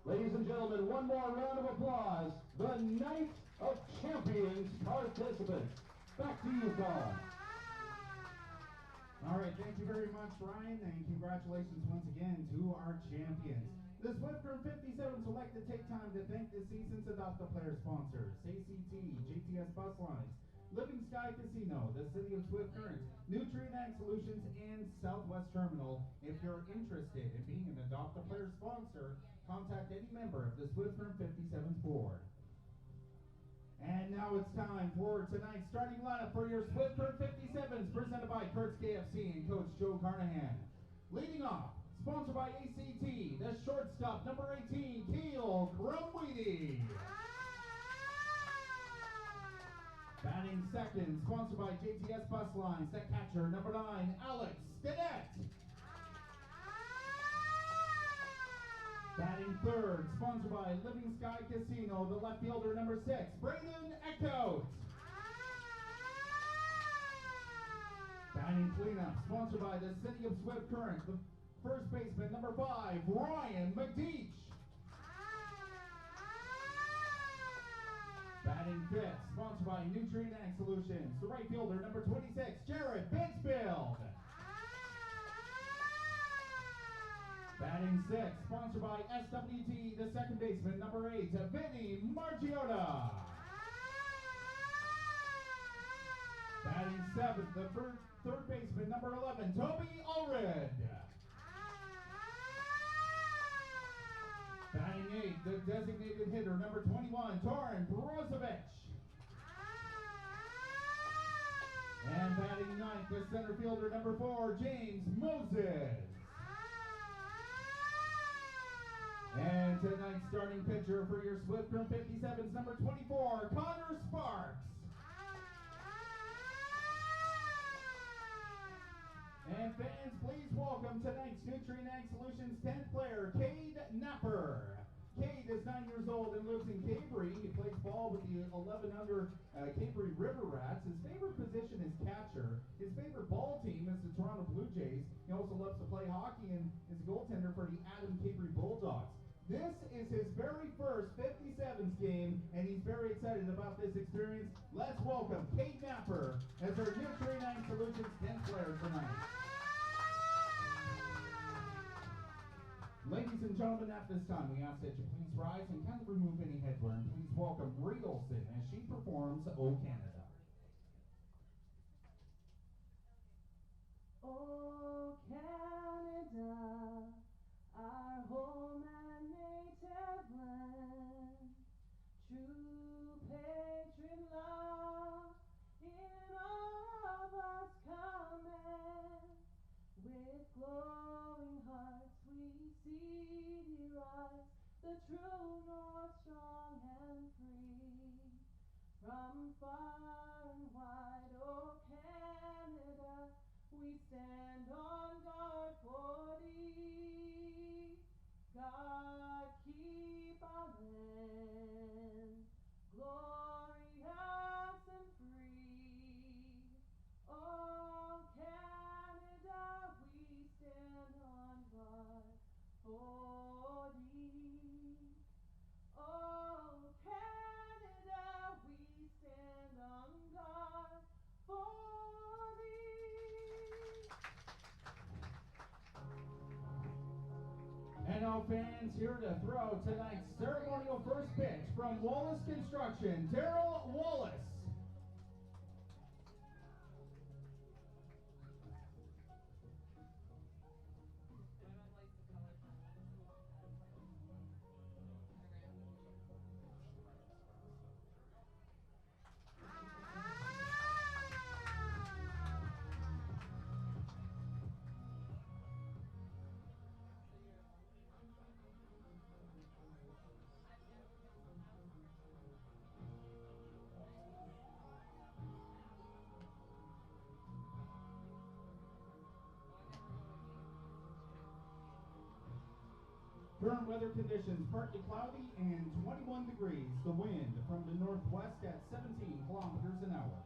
Ladies and gentlemen, one more round of applause. The Night of Champions participants. Back to you, Paul. All right, thank you very much, Ryan, and congratulations once again to our champions. The Swift Current 57's would like to take time to thank this season's Adopt Player sponsors, ACT, JTS Bus Lines, Living Sky Casino, the City of Swift Current, Nutrient Ag Solutions, and Southwest Terminal. If you're interested in being an Adopt a Player sponsor, contact any member of the Swift Current 57's board. And now it's time for tonight's starting lineup for your Swift Current 57's, presented by Kurt's KFC and Coach Joe Carnahan. Leading off, sponsored by ACT, the shortstop, number 18, Keel Crumweedy. Batting second, sponsored by JTS Bus Lines, set catcher, number 9, Alex Stinnett. Batting third, sponsored by Living Sky Casino, the left fielder, number 6, Brayden Eckhout. Batting cleanup, sponsored by the City of Swift Current, the first baseman, number 5, Ryan McDeach. Batting fifth, sponsored by Nutrient Ag Solutions, the right fielder, number 26, Jared Binsfield. Batting sixth, sponsored by SWT, the second baseman, number 8, Vinny Margiota. Batting seventh, the third baseman, number 11, Toby Allred. Batting eighth, the designated hitter, number 21, Torin Brozovic. And batting ninth, the center fielder, number 4, James Moses. And tonight's starting pitcher for your Swift Current 57's, number 24, Connor Sparks. And fans, please welcome tonight's Nutrient Ag Solutions 10th player, Cade Napper. Cade is 9 years old and lives in Cabri. He plays ball with the 11 under Cabri River Rats. His favorite position is catcher. His favorite ball team is the Toronto Blue Jays. He also loves to play hockey and is a goaltender for the Adam Cabri Bulldogs. This is his very first 57's game, and he's very excited about this experience. Let's welcome Cade Napper as our Nutrient Ag Solutions 10th player tonight. Ladies and gentlemen, at this time, we ask that you please rise and kind of remove any headwear, and please welcome Bree Olson as she performs "O Canada." O Canada, our home and native land, true patriot love in all of us command. With glowing hearts we see thee rise, the true north strong and free. From far and wide, O Canada, we stand on guard for thee. God keep our land glorious and free. O Canada, we stand on guard for thee. O Canada, we stand on guard for thee. And now fans, here to throw tonight's ceremonial first pitch from Wallace Construction, Darryl Wallace. Current weather conditions, partly cloudy and 21 degrees. The wind from the northwest at 17 kilometers an hour.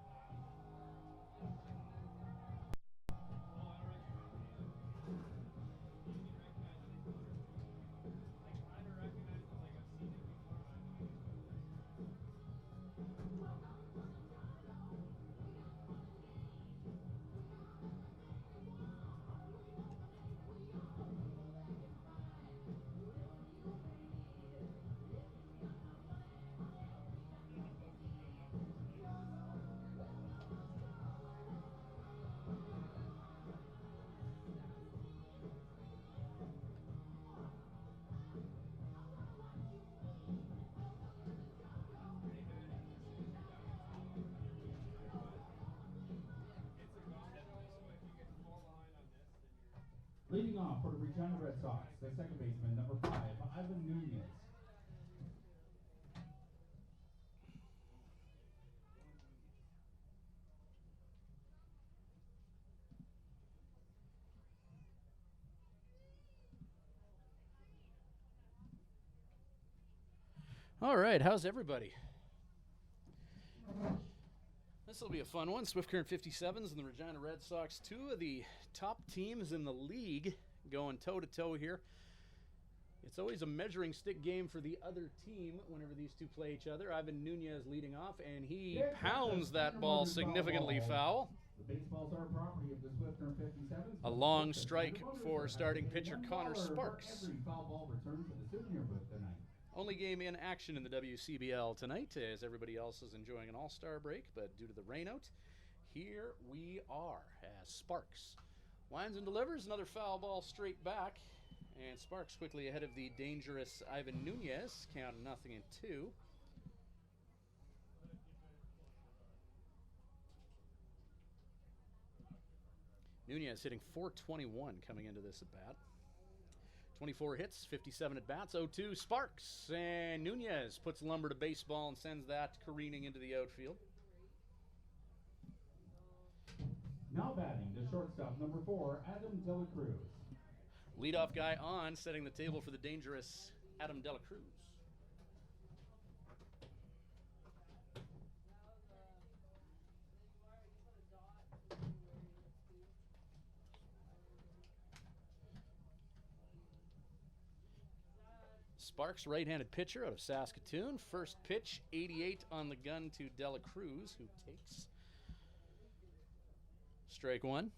Leading off for the Regina Red Sox, the second baseman, number 5, Ivan Nunez. All right, how's everybody? This will be a fun one. Swift Current 57's and the Regina Red Sox, two of the top teams in the league going toe-to-toe here. It's always a measuring stick game for the other team whenever these two play each other. Ivan Nunez leading off, and he pounds that ball significantly foul. The baseballs are property of the Swift Current 57's. A long strike for starting pitcher Connor Sparks. Every foul ball returned to the souvenir booth tonight. Only game in action in the WCBL tonight, as everybody else is enjoying an all-star break, but due to the rainout, here we are as Sparks winds and delivers another foul ball straight back, and Sparks quickly ahead of the dangerous Ivan Nunez, count 0-2. Nunez hitting .421 coming into this at-bat. 24 hits, 57 at-bats, 0-2 Sparks, and Nunez puts lumber to baseball and sends that careening into the outfield. Now batting, the shortstop, number 4, Adam De La Cruz. Leadoff guy on, setting the table for the dangerous Adam De La Cruz. Sparks, right-handed pitcher out of Saskatoon. First pitch, 88 on the gun to De La Cruz, who takes strike one.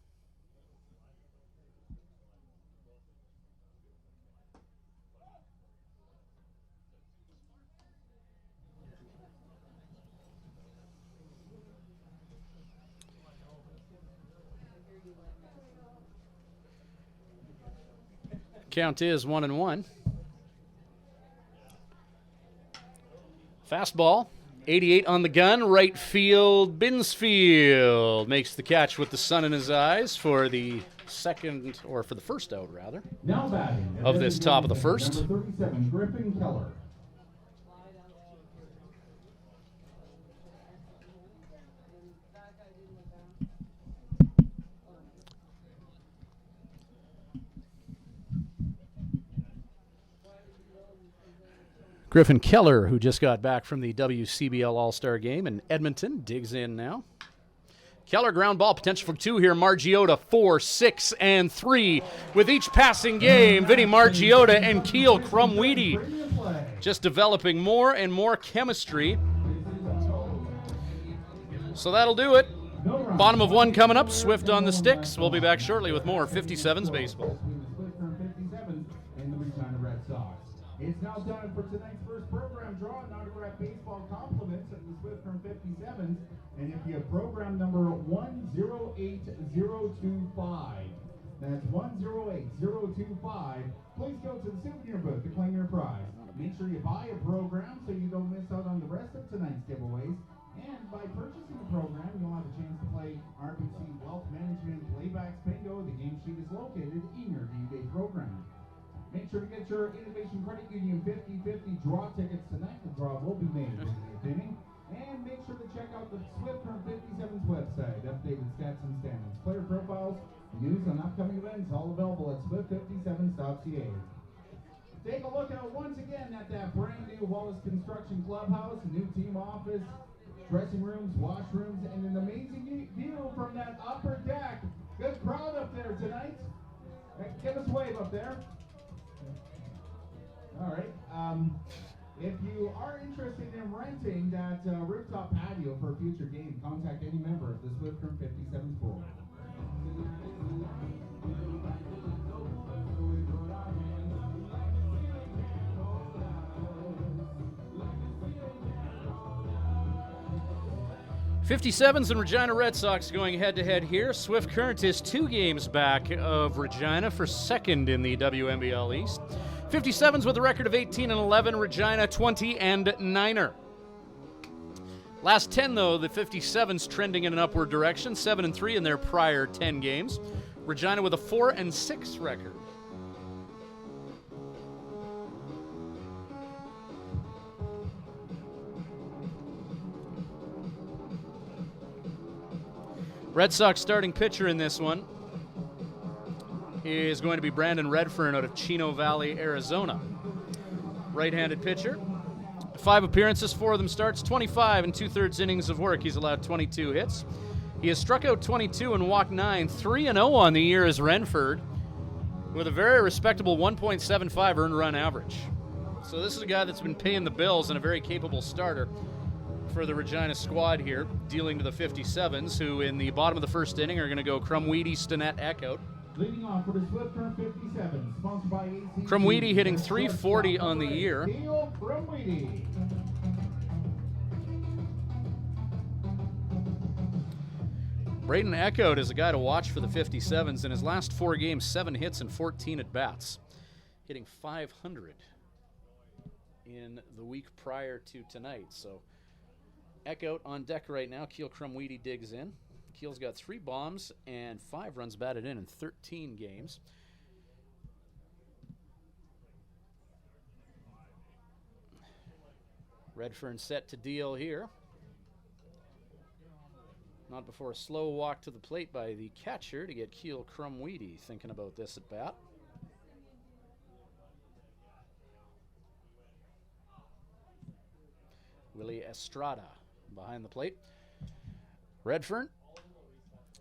Count is 1-1. Fastball, 88 on the gun, right field, Binsfield makes the catch with the sun in his eyes for the second, or for the first out rather, now batting, of this top of the first. Number 37, Griffin Keller. Griffin Keller, who just got back from the WCBL All-Star game in Edmonton, digs in now. Keller ground ball, potential for 2 here. Margiotta 4, 6, and 3. With each passing game, Vinny Margiotta and Keel Crumweedy just developing more and more chemistry. So that'll do it. Bottom of 1 coming up. Swift on the sticks. We'll be back shortly with more 57's baseball. It's now time for tonight's first program draw, an autographed baseball compliments of the Swift from 57's. And if you have program number 108025, that's 108025, please go to the souvenir booth to claim your prize. Make sure you buy a program so you don't miss out on the rest of tonight's giveaways. And by purchasing a program, you'll have a chance to play RBC Wealth Management Playbacks Bingo. The game sheet is located in your D-Day program. Make sure to get your Innovation Credit Union 50/50 draw tickets tonight. The draw will be made in the eighth inning. And make sure to check out the Swift from 57's website, updated stats and standings, player profiles, news on upcoming events, all available at swift57s.ca. Take a look out once again at that brand new Wallace Construction Clubhouse, a new team office, dressing rooms, washrooms, and an amazing view from that upper deck. Good crowd up there tonight. Give us a wave up there. All right. If you are interested in renting that rooftop patio for a future game, contact any member of the Swift from 57's board. 57's and Regina Red Sox going head-to-head here. Swift Current is 2 games back of Regina for second in the WMBL East. 57's with a record of 18-11, Regina 20-9er. Last 10, though, the 57's trending in an upward direction, 7-3 in their prior 10 games. Regina with a 4-6 record. Red Sox starting pitcher in this one is going to be Brandon Redfern out of Chino Valley, Arizona. Right-handed pitcher. 5 appearances, 4 of them starts, 25 and 2/3 innings of work. He's allowed 22 hits. He has struck out 22 and walked 9. 3-0 on the year as Renford, with a very respectable 1.75 earned run average. So this is a guy that's been paying the bills and a very capable starter for the Regina squad here, dealing to the 57's, who in the bottom of the first inning are going to go Crumweedy, Stinnett, Eckhout. Leading off for the Swift Current 57, sponsored by AT&T. Crumweedy hitting .340 on the year. Crumweedy. Braden Eckhout is a guy to watch for the 57's. In his last 4 games, 7 hits and 14 at-bats, hitting .500 in the week prior to tonight. So Eckhout on deck right now. Keel Crumweedy digs in. Keel's got 3 bombs and 5 runs batted in 13 games. Redfern set to deal here. Not before a slow walk to the plate by the catcher to get Keel Crumweedy thinking about this at bat. Willie Estrada behind the plate. Redfern,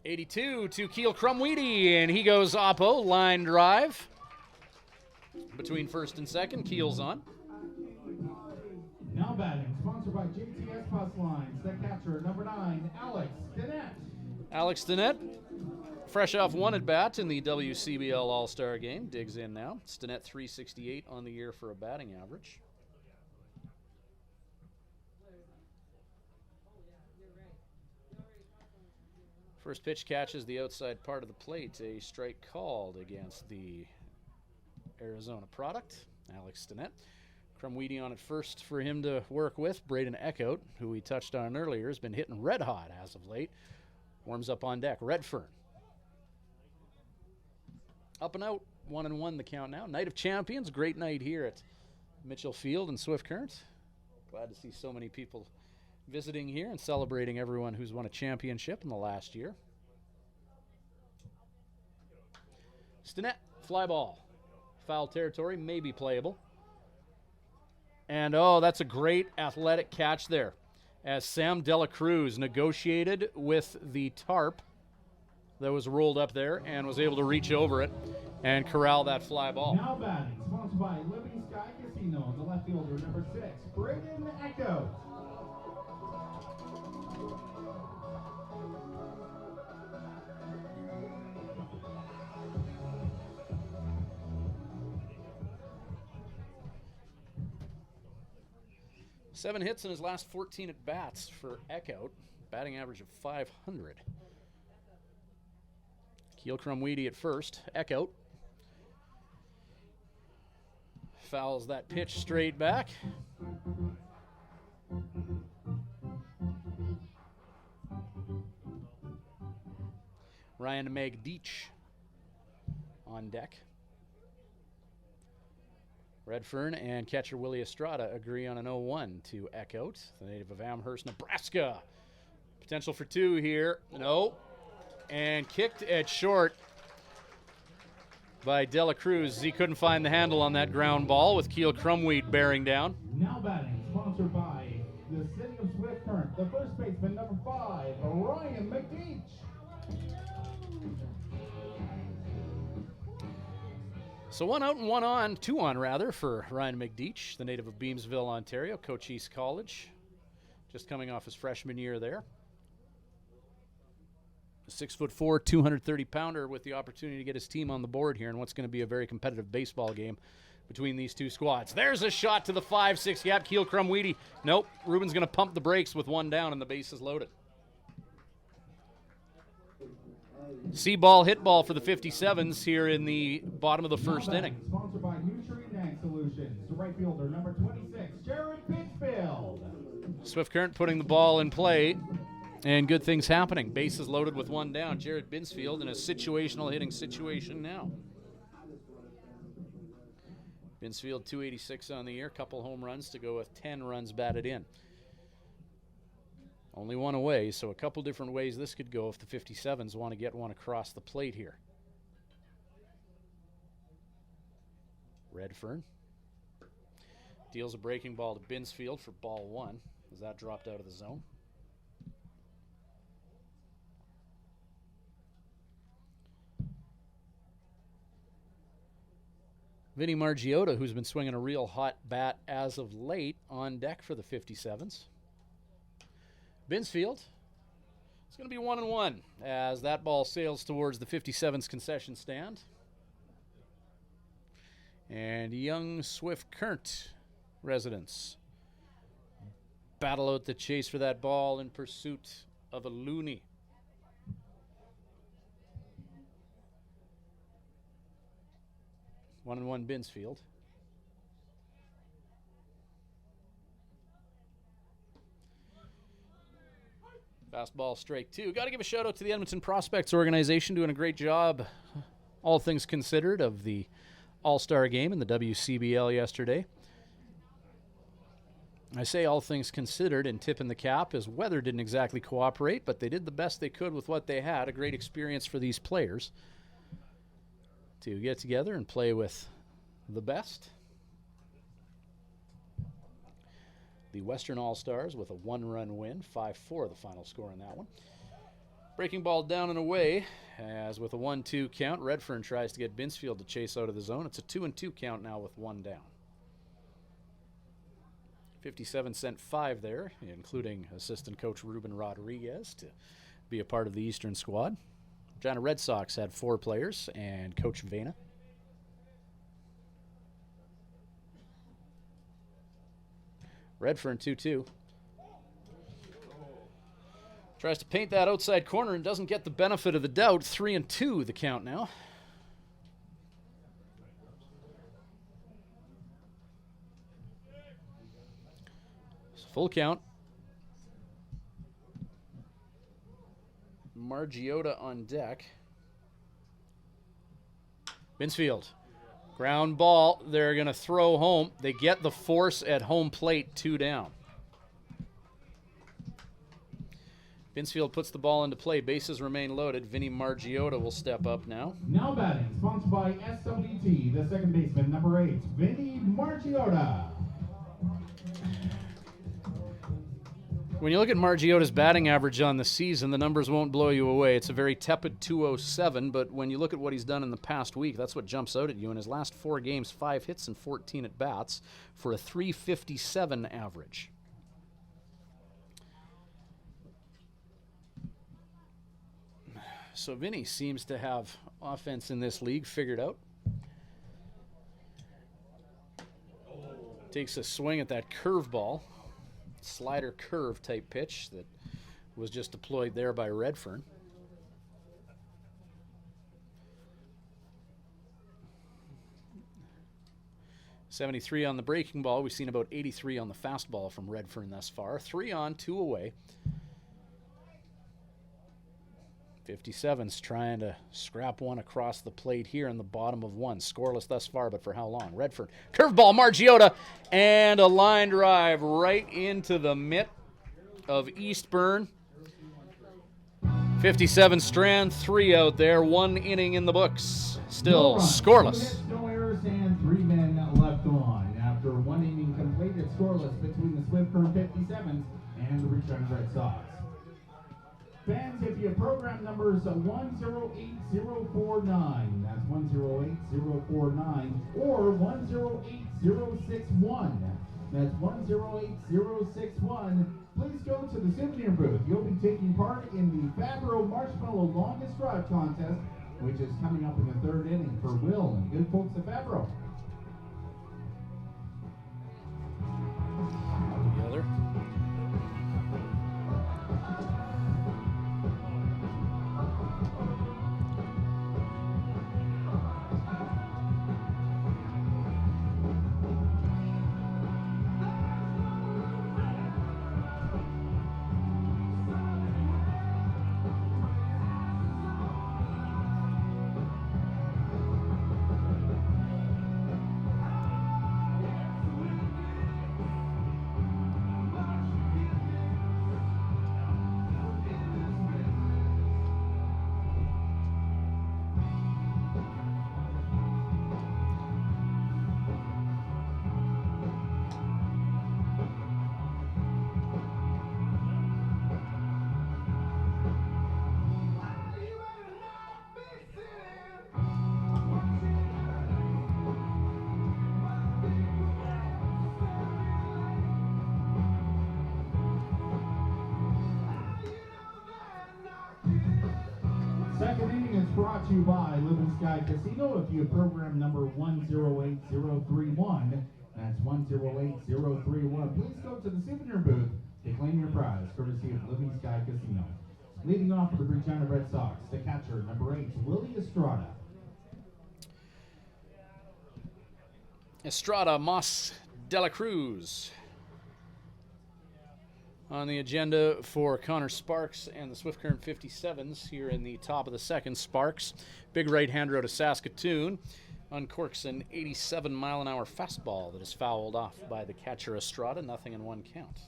82 to Keel Crumweedy, and he goes oppo, line drive. Between first and second, Keel's on. Now batting, sponsored by JTS Bus Lines, the catcher, number 9, Alex Stinnett. Alex Stinnett, fresh off 1 at bat in the WCBL All-Star game, digs in now. Stinnett .368 on the year for a batting average. First pitch catches the outside part of the plate. A strike called against the Arizona product, Alex Stinnett. Crumweedy on at first for him to work with. Braden Eckhout, who we touched on earlier, has been hitting red hot as of late. Warms up on deck. Redfern. Up and out. 1-1 the count now. Night of Champions. Great night here at Mitchell Field in Swift Current. Glad to see so many people visiting here and celebrating everyone who's won a championship in the last year. Stinnett, fly ball. Foul territory, may be playable. And oh, that's a great athletic catch there, as Sam Dela Cruz negotiated with the tarp that was rolled up there and was able to reach over it and corral that fly ball. Now batting, sponsored by Living Sky Casino, the left fielder, number 6, Braden Eckhout. Seven hits in his last 14 at-bats for Eckhout. Batting average of .500. Keel Crumweedy at first. Eckhout fouls that pitch straight back. Ryan Magdeech on deck. Redfern and catcher Willie Estrada agree on an 0-1 to Eckhout, the native of Amherst, Nebraska. Potential for 2 here. No. And kicked at short by Dela Cruz. He couldn't find the handle on that ground ball with Keel Crumweed bearing down. Now batting, sponsored by the City of Swift Current, the first baseman, number 5, Ryan Magdeech. So 1 out and 1 on, 2 on rather, for Ryan Magdeech, the native of Beamsville, Ontario, Cochise College, just coming off his freshman year there. A 6'4", 230-pounder with the opportunity to get his team on the board here in what's going to be a very competitive baseball game between these two squads. There's a shot to the 5-6 gap. Keel Crumweedy. Nope. Ruben's going to pump the brakes with 1 down and the bases loaded. See ball, hit ball for the 57's here in the bottom of the first inning. Sponsored by Nutrient Ag Solutions. The right fielder, number 26, Jared Pittsfield. Swift Current putting the ball in play And good things happening. Bases loaded with one down. Jared Binsfield in a situational hitting situation now. Binsfield 286 on the year, couple home runs to go with 10 runs batted in. Only one away, so a couple different ways this could go if the 57's want to get one across the plate here. Redfern deals a breaking ball to Binsfield for ball one as that dropped out of the zone. Vinny Margiotta, who's been swinging a real hot bat as of late, on deck for the 57's. Binsfield, it's going to be 1-1 as that ball sails towards the 57's concession stand. And young Swift Current residents battle out the chase for that ball in pursuit of a looney. One and one Binsfield. Fastball, strike two. Got to give a shout out to the Edmonton Prospects organization, doing a great job, all things considered, of the All-Star game in the WCBL yesterday. I say all things considered and tipping the cap as weather didn't exactly cooperate, but they did the best they could with what they had. A great experience for these players to get together and play with the best. The Western All-Stars with a one-run win, 5-4 the final score in that one. Breaking ball down and away, as with a 1-2 count, Redfern tries to get Binsfield to chase out of the zone. It's a 2-2 count now with one down. 57 sent 5 there, including assistant coach Ruben Rodriguez to be a part of the Eastern squad. Regina Red Sox had 4 players, and Coach Vena. Redfern 2-2. Tries to paint that outside corner and doesn't get the benefit of the doubt. 3-2 the count now. Full count. Margiotta on deck. Binsfield. Ground ball. They're going to throw home. They get the force at home plate, 2 down. Binsfield puts the ball into play. Bases remain loaded. Vinny Margiotta will step up now. Now batting, sponsored by SWT, the second baseman, number 8, Vinny Margiotta. When you look at Margiotta's batting average on the season, the numbers won't blow you away. It's a very tepid 207, but when you look at what he's done in the past week, that's what jumps out at you. In his last 4 games, 5 hits and 14 at-bats for a 357 average. So Vinny seems to have offense in this league figured out. Takes a swing at that curveball. Slider curve type pitch that was just deployed there by Redfern. .73 on the breaking ball. We've seen about 83 on the fastball from Redfern thus far. 3 on, 2 away. 57's trying to scrap one across the plate here in the bottom of 1. Scoreless thus far, but for how long? Redfern. Curveball, Margiotta, and a line drive right into the mitt of Eastburn. 57 strand, 3 out there, 1 inning in the books. Still scoreless. No errors and 3 men left on. After 1 inning completed, scoreless between the Swift Current 57's and the Regina Red Sox. Fans, if you program numbers 108049, that's 108049, or 108061, that's 108061, please go to the souvenir booth. You'll be taking part in the Fabro Marshmallow Longest Drive Contest, which is coming up in the 3rd inning for Will and good folks at Fabro. Together. brought to you by Living Sky Casino. If you have program number 108031, that's 108031, please go to the souvenir booth to claim your prize, courtesy of Living Sky Casino. Leading off for the Regina Red Sox, the catcher, number 8, Willie Estrada. Estrada, Moss, De La Cruz. On the agenda for Connor Sparks and the Swift Current 57's here in the top of the second. Sparks, big right-hander out of Saskatoon, uncorks an 87-mile-an-hour fastball that is fouled off by the catcher Estrada. Nothing in one count.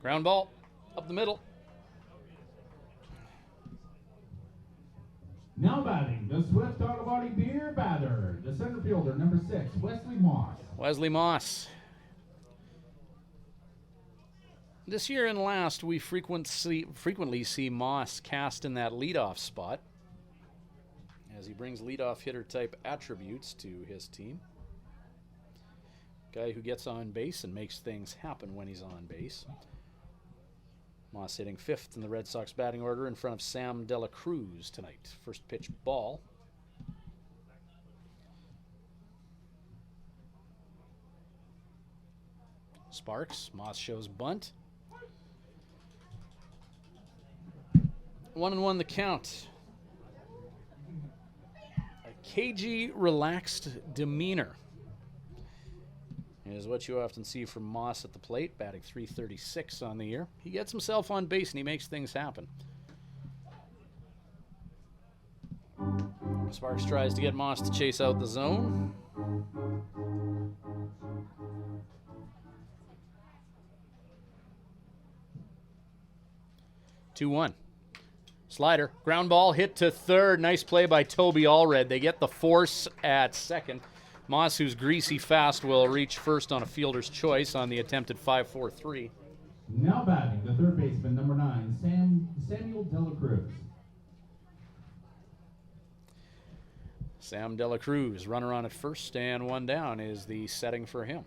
Ground ball up the middle. Now batting, the Swift Auto Body Beer batter, the center fielder, number 6, Wesley Moss. Wesley Moss. This year and last, we frequently see Moss cast in that leadoff spot as he brings leadoff hitter type attributes to his team. Guy who gets on base and makes things happen when he's on base. Moss hitting 5th in the Red Sox batting order in front of Sam De La Cruz tonight. First pitch ball. Sparks. Moss shows bunt. 1-1 the count. A cagey, relaxed demeanor is what you often see from Moss at the plate, batting .336 on the year. He gets himself on base and he makes things happen. Sparks tries to get Moss to chase out the zone. Two-one. Slider, ground ball, hit to third. Nice play by Toby Allred. They get the force at second. Moss, who's greasy fast, will reach first on a fielder's choice on the attempted 5-4-3. Now batting, the third baseman, number 9, Samuel De La Cruz. Sam De La Cruz, runner on at first and one down is the setting for him.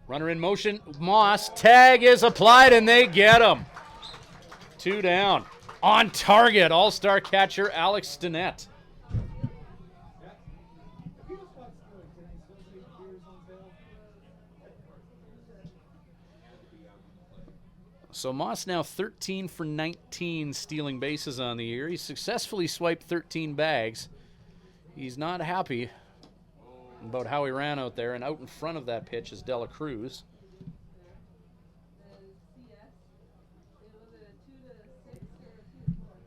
Runner in motion, Moss, tag is applied and they get him. 2 down. On target, all-star catcher Alex Stinnett. So Moss now 13 for 19 stealing bases on the year. He successfully swiped 13 bags. He's not happy about how he ran out there, and out in front of that pitch is De La Cruz.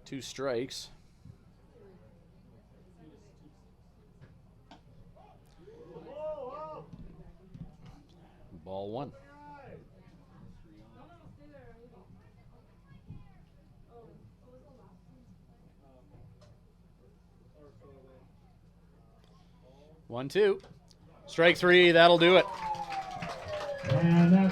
Two strikes. Ball one. One, two. Strike three, that'll do it.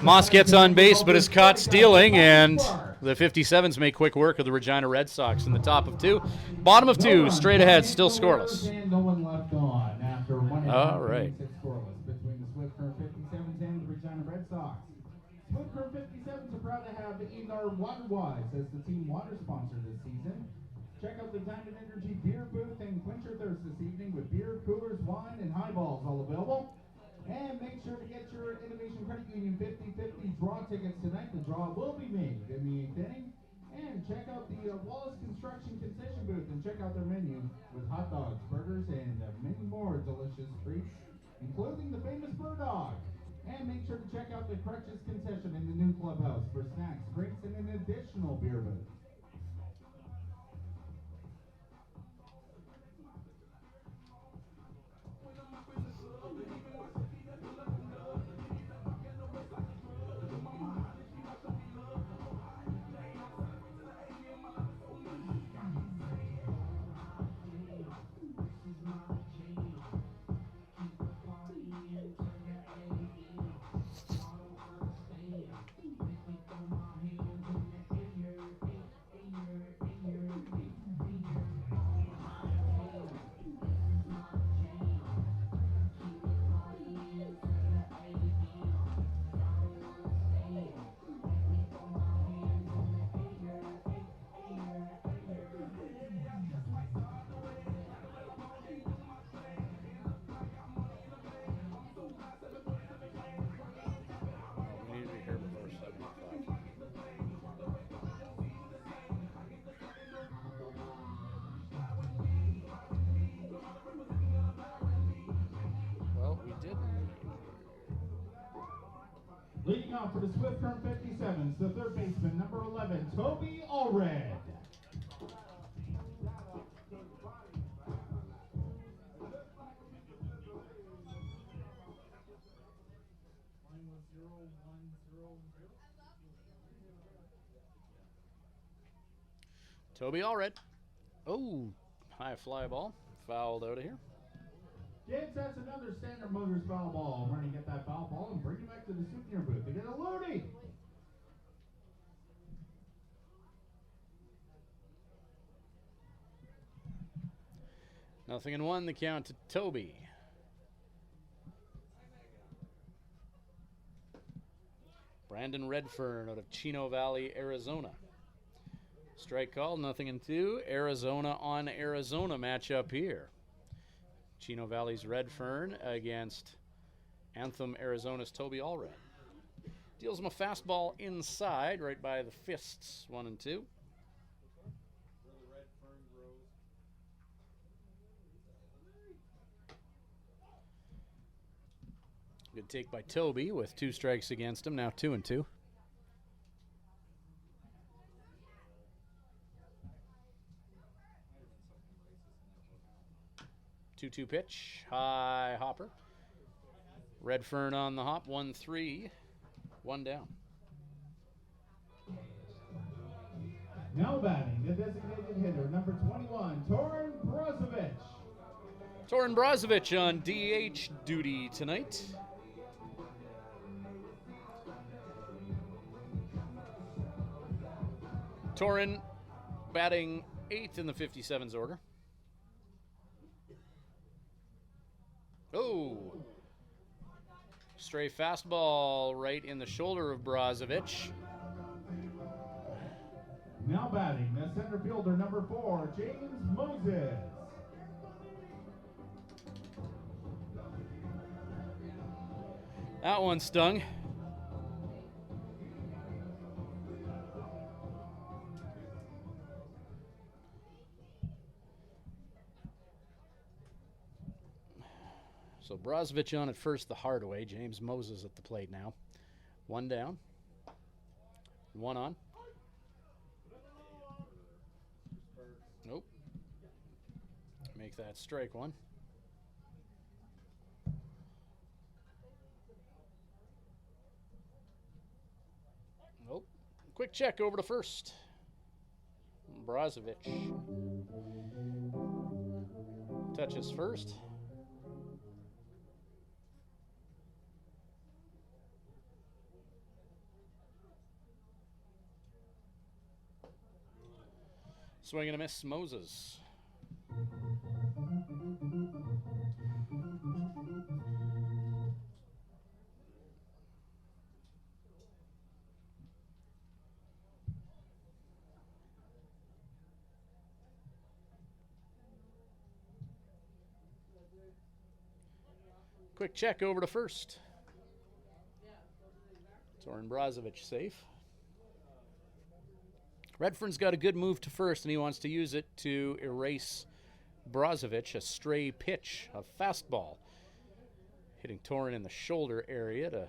Moss gets on base but is caught stealing, and the 57's make quick work of the Regina Red Sox in the top of 2. Bottom of 2, straight ahead, still scoreless. No one left on after 1 All right. scoreless between the Swift Current 57's and the Regina Red Sox. Swift Current 57's are proud to have Enar Waterwise as the team water sponsor this season. Check out the Diamond Energy beer booth and quench your thirst this evening with beer, coolers, wine, and highballs all available. And make sure to get your Innovation Credit Union 50/50 draw tickets tonight. The draw will be made in the 8th inning. And check out the Wallace Construction concession booth and check out their menu with hot dogs, burgers, and many more delicious treats, including the famous bird dog. And make sure to check out the Crutches concession in the new clubhouse for snacks, drinks, and an additional beer booth. Leading off for the Swift Current 57's, the third baseman, number 11, Toby Allred. Toby Allred. Oh, high fly ball. Fouled out of here. James, that's another Standard Motors foul ball. We're going to get that foul ball and bring it back to the souvenir booth to get a loading. Nothing in one, the count to Toby. Brandon Redfern out of Chino Valley, Arizona. Strike call, nothing in two. Arizona on Arizona matchup here. Chino Valley's Redfern against Anthem, Arizona's Toby Allred. Deals him a fastball inside, right by the fists, 1 and 2. Good take by Toby with 2 strikes against him, now 2 and 2. 2-2 pitch, high hopper. Redfern on the hop, 1-3, 1 down. Now batting, the designated hitter, number 21, Torin Brozovic. Torin Brozovic on DH duty tonight. Torin batting 8th in the 57's order. Oh, stray fastball right in the shoulder of Brozovic. Now batting, the center fielder, number 4, James Moses. That one stung. So Brozovic on at first the hard way. James Moses at the plate now. 1 down. 1 on. Nope. Make that strike 1. Nope. Quick check over to first. Brozovic touches first. Swing and a miss, Moses. Quick check over to first. Torin Brozovic safe. Redfern's got a good move to first, and he wants to use it to erase Brozovic. A stray pitch, a fastball, hitting Torin in the shoulder area to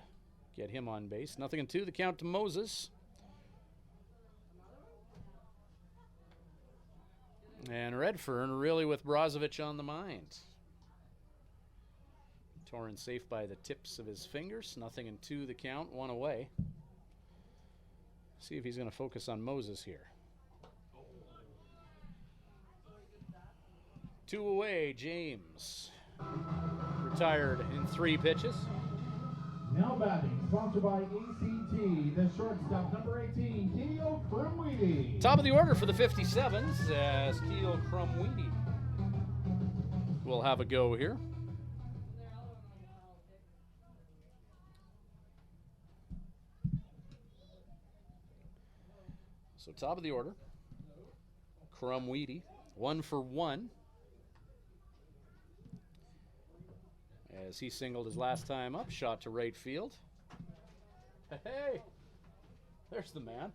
get him on base. 0-2, the count to Moses. And Redfern really with Brozovic on the mind. Torin safe by the tips of his fingers. 0-2, the count, 1 away. See if he's going to focus on Moses here. 2 away, James. Retired in 3 pitches. Now batting, sponsored by ACT, the shortstop, number 18, Keel Crumweedy. Top of the order for the 57's as Keel Crumweedy will have a go here. So top of the order, Crumweedy, 1 for 1. As he singled his last time up, shot to right field. Hey, there's the man.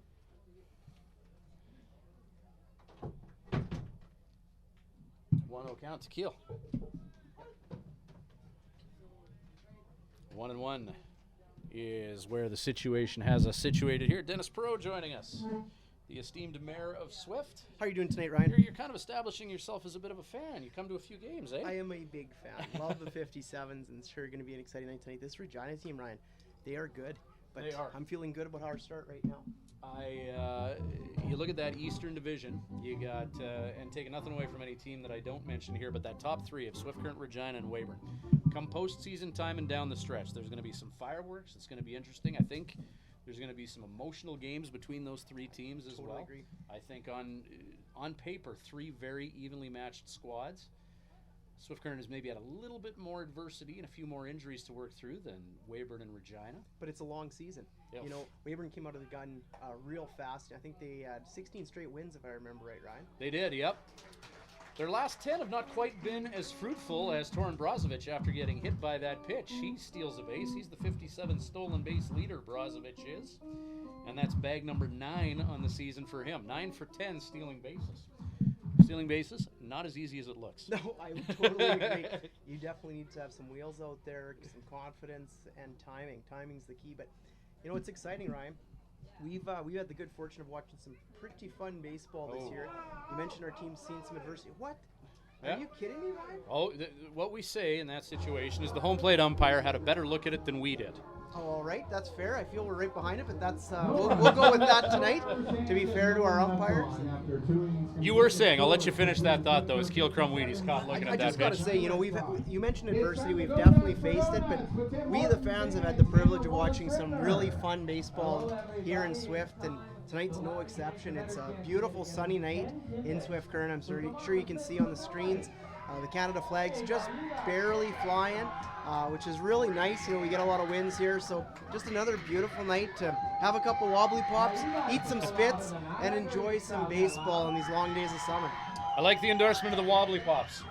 One count to Keel. 1-1 is where the situation has us situated here. Dennis Perot joining us, the esteemed mayor of Swift. How are you doing tonight, Ryan? You're kind of establishing yourself as a bit of a fan. You come to a few games, eh? I am a big fan. Love the 57's, and it's sure going to be an exciting night tonight. This Regina team, Ryan, they are good. But They are. I'm feeling good about our start right now. You look at that Eastern Division. You got, and taking nothing away from any team that I don't mention here, but that top three of Swift Current, Regina, and Weyburn. Come postseason time and down the stretch, there's going to be some fireworks. It's going to be interesting. I think there's going to be some emotional games between those three teams as Totally well. agree. I think on paper, three very evenly matched squads. Swift Current has maybe had a little bit more adversity and a few more injuries to work through than Weyburn and Regina. But it's a long season. Yep. You know, Weyburn came out of the gun real fast. I think they had 16 straight wins, if I remember right, Ryan. They did, yep. Their last 10 have not quite been as fruitful as Torin Brozovic after getting hit by that pitch. He steals a base. He's the 57 stolen base leader, Brozovic is. And that's bag number 9 on the season for him. 9 for 10 stealing bases. Stealing bases, not as easy as it looks. No, I totally agree. You definitely need to have some wheels out there, some confidence, and timing. Timing's the key. But, you know, it's exciting, Ryan. We've had the good fortune of watching some pretty fun baseball this year. You mentioned our team's seen some adversity. What? Yeah. Are you kidding me, Ryan? Oh, what we say in that situation is the home plate umpire had a better look at it than we did. Oh, all right, that's fair. I feel we're right behind it, but that's we'll go with that tonight. To be fair to our umpires. You were saying, I'll let you finish that thought though, as Keel Crumweedy's caught looking I at that just got pitch. to say, you know, you mentioned adversity. We've definitely faced it, but we, the fans, have had the privilege of watching some really fun baseball here in Swift, and tonight's no exception. It's a beautiful sunny night in Swift Current. I'm sure you can see on the screens. The Canada flag's just barely flying, which is really nice. You know, we get a lot of winds here, so just another beautiful night to have a couple wobbly pops, eat some spits, and enjoy some baseball in these long days of summer. I like the endorsement of the wobbly pops.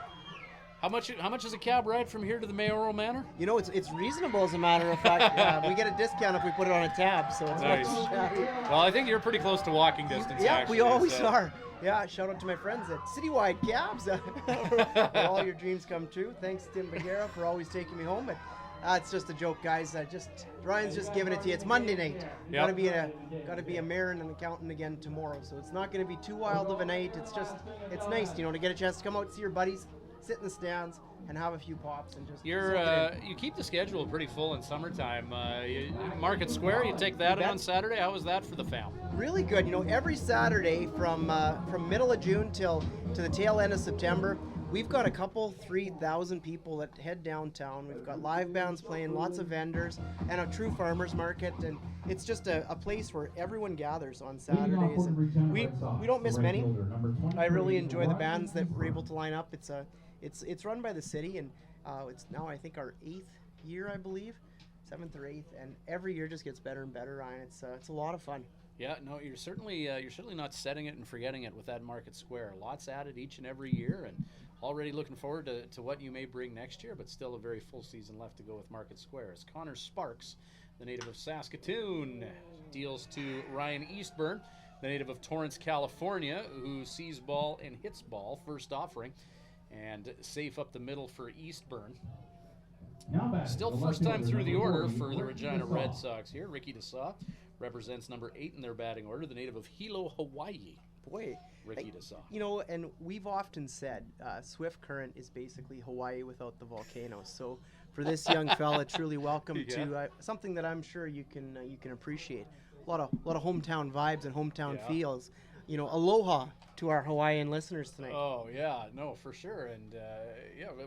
How much is a cab ride from here to the mayoral manor? You know, it's reasonable, as a matter of fact. We get a discount if we put it on a tab, so it's Nice. not too shabby. Well, I think you're pretty close to walking distance. Yeah, actually, we always so. are. Yeah, shout out to my friends at Citywide Cabs. Where all your dreams come true. Thanks, Tim Bagheera, for always taking me home. But it's just a joke, guys. Ryan's just giving it to you. It's Monday night. Yep. Gotta be a mayor and an accountant again tomorrow. So it's not going to be too wild of a night. It's nice, you know, to get a chance to come out and see your buddies, sit in the stands, and have a few pops and just. You keep the schedule pretty full in summertime. Market Square, you take that in on Saturday. How was that for the fam? Really good. You know, every Saturday from middle of June to the tail end of September, we've got a couple 3,000 people that head downtown. We've got live bands playing, lots of vendors, and a true farmers market. And it's just a place where everyone gathers on Saturdays. And we don't miss many. I really enjoy the bands that we're able to line up. It's run by the city, and it's now, I think, our 8th year, I believe, 7th or 8th, and every year just gets better and better, Ryan. It's a lot of fun. Yeah, no, you're certainly not setting it and forgetting it with that Market Square. Lots added each and every year, and already looking forward to what you may bring next year, but still a very full season left to go with Market Square. As Connor Sparks, the native of Saskatoon, deals to Ryan Eastburn, the native of Torrance, California, who sees ball and hits ball, first offering, and safe up the middle for Eastburn. Still first time through the order for the Regina Red Sox here. Ricky DeSaw represents number 8 in their batting order, the native of Hilo, Hawaii. Boy, Ricky DeSaw. You know, and we've often said Swift Current is basically Hawaii without the volcanoes. So for this young fella, truly welcome to something that I'm sure you can appreciate. A lot of hometown vibes and hometown feels. You know, aloha to our Hawaiian listeners tonight. Oh yeah, no, for sure, and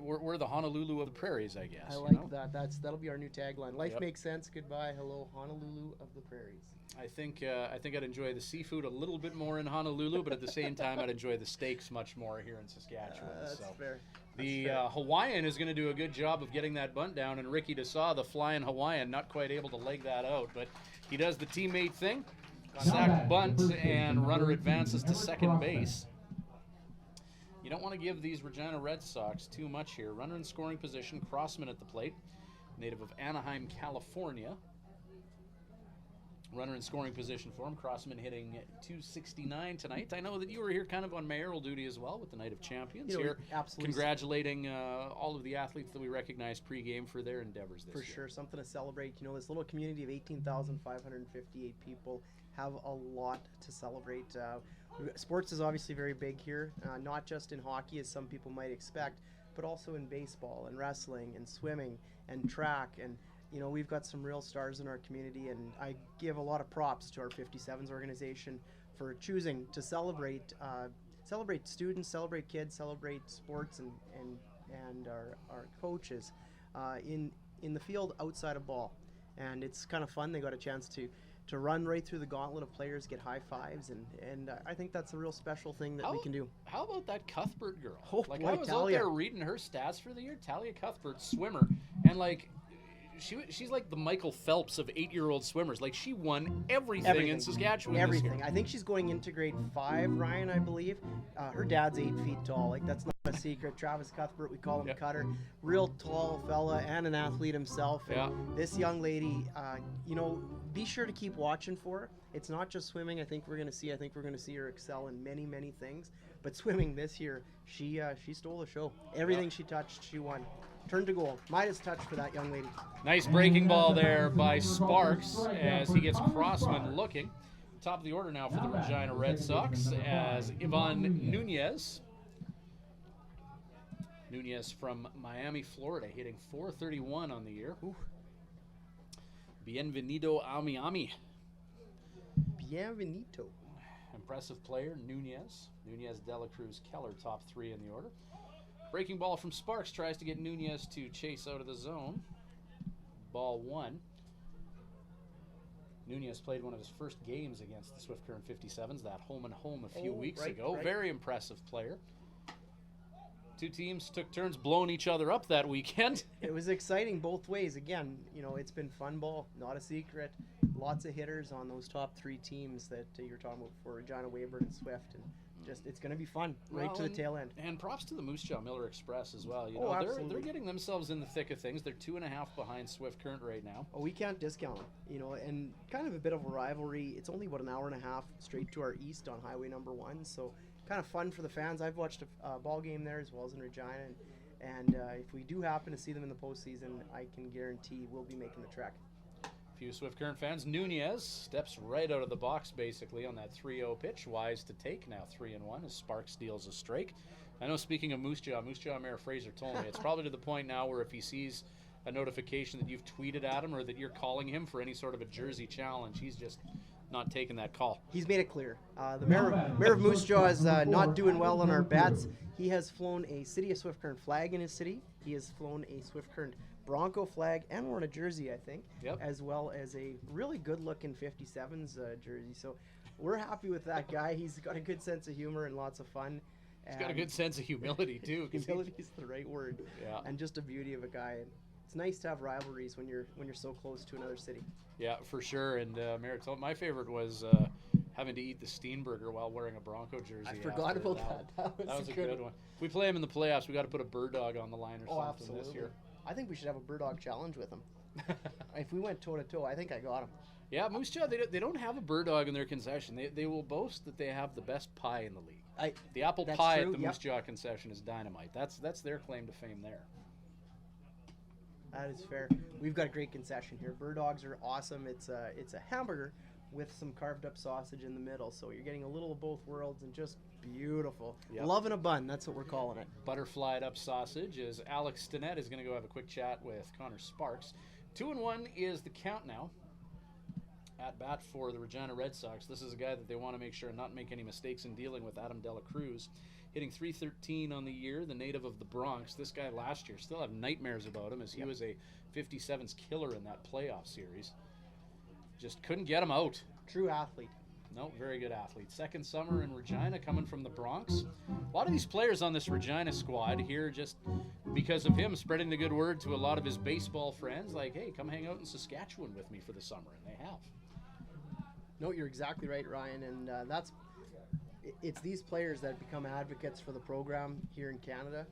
we're the Honolulu of the prairies, I guess. I like that. That'll be our new tagline. Life makes sense. Goodbye, hello, Honolulu of the prairies. I think I'd enjoy the seafood a little bit more in Honolulu, but at the same time, I'd enjoy the steaks much more here in Saskatchewan. That's fair. The Hawaiian is going to do a good job of getting that bunt down, and Ricky DeSaw, the flying Hawaiian, not quite able to leg that out, but he does the teammate thing. Sack bunt, and runner advances to second base. You don't want to give these Regina Red Sox too much here. Runner in scoring position, Crossman at the plate, native of Anaheim, California. Runner in scoring position for him. Crossman hitting .269 tonight. I know that you were here kind of on mayoral duty as well with the Night of Champions here. Absolutely. Congratulating all of the athletes that we recognize pregame for their endeavors this year. For sure, something to celebrate. This little community of 18,558 people have a lot to celebrate. Sports is obviously very big here, not just in hockey as some people might expect, but also in baseball and wrestling and swimming and track. And we've got some real stars in our community, and I give a lot of props to our 57's organization for choosing to celebrate students, celebrate kids, celebrate sports and our coaches in the field outside of ball. And it's kind of fun. They got a chance to run right through the gauntlet of players, get high fives, and I think that's a real special thing that we can do. How about that Cuthbert girl? Oh, boy, I was tell out ya. there reading her stats for the year. Talia Cuthbert, swimmer, and she's like the Michael Phelps of 8-year-old swimmers. Like, she won everything in Saskatchewan this Everything. year. I think she's going into grade 5, Ryan, I believe. Her dad's 8 feet tall. Like, that's not a secret. Travis Cuthbert, we call him Cutter. Real tall fella and an athlete himself. And this young lady, be sure to keep watching for her. It's not just swimming. I think we're going to see her excel in many, many things. But swimming this year, she stole the show. Everything she touched, she won. Turned to goal. Midas touch for that young lady. Nice breaking ball there by Sparks as he gets Crossman looking. Top of the order now for the Regina Red Sox as Ivan Nunez. Nunez from Miami, Florida, hitting .431 on the year. Ooh. Bienvenido a Miami. Bienvenido. Impressive player, Nunez. Nunez, Dela Cruz, Keller, top 3 in the order. Breaking ball from Sparks tries to get Nunez to chase out of the zone. Ball 1. Nunez played one of his first games against the Swift Current 57's, that home and home a few weeks ago. Right. Very impressive player. Two teams took turns blowing each other up that weekend. It was exciting both ways. Again, it's been fun ball, not a secret. Lots of hitters on those top 3 teams that you're talking about for Regina, Weyburn, and Swift. And it's going to be fun to the tail end. And props to the Moose Jaw Miller Express as well. Absolutely. They're getting themselves in the thick of things. They're 2.5 behind Swift Current right now. Oh, we can't discount them. And kind of a bit of a rivalry. It's only about an hour and a half straight to our east on Highway number 1. So kind of fun for the fans. I've watched a ball game there as well as in Regina. And if we do happen to see them in the postseason, I can guarantee we'll be making the trek. Few Swift Current fans. Nunez steps right out of the box basically on that 3-0 pitch. Wise to take now 3-1 as Sparks deals a strike. I know, speaking of Moose Jaw Mayor Fraser told me it's probably to the point now where if he sees a notification that you've tweeted at him or that you're calling him for any sort of a jersey challenge, he's just not taking that call. He's made it clear. The mayor of Moose Jaw is not doing well on our bets. He has flown a City of Swift Current flag in his city. He has flown a Swift Current Bronco flag and worn a jersey, I think, as well as a really good-looking 57's jersey. So we're happy with that guy. He's got a good sense of humor and lots of fun. He's got a good sense of humility, too. Humility is the right word. Yeah. And just a beauty of a guy. It's nice to have rivalries when you're so close to another city. Yeah, for sure. And Mayor told my favorite was having to eat the Steenburger while wearing a Bronco jersey. I forgot about that. That was a good one. If we play him in the playoffs, we got to put a bird dog on the line or something absolutely. This year. I think we should have a bird dog challenge with him. If we went toe to toe, I think I got him. Yeah, Moose Jaw, they don't have a bird dog in their concession. They will boast that they have the best pie in the league. The apple pie at the Moose Jaw concession is dynamite. That's their claim to fame there. That is fair. We've got a great concession here. Bird dogs are awesome. It's a hamburger with some carved up sausage in the middle, so you're getting a little of both worlds and just beautiful. Yep. Love in a bun, that's what we're calling it. Butterflied up sausage as Alex Stinnett is going to go have a quick chat with Connor Sparks. 2-1 is the count now. At bat for the Regina Red Sox. This is a guy that they want to make sure and not make any mistakes in dealing with, Adam Dela Cruz. Hitting .313 on the year, the native of the Bronx. This guy last year, still have nightmares about him as he was a 57's killer in that playoff series. Just couldn't get him out. True athlete. No, very good athlete. Second summer in Regina, coming from the Bronx. A lot of these players on this Regina squad here, just because of him spreading the good word to a lot of his baseball friends, like, hey, come hang out in Saskatchewan with me for the summer, and they have. No, you're exactly right, Ryan, and it's these players that become advocates for the program here in Canada.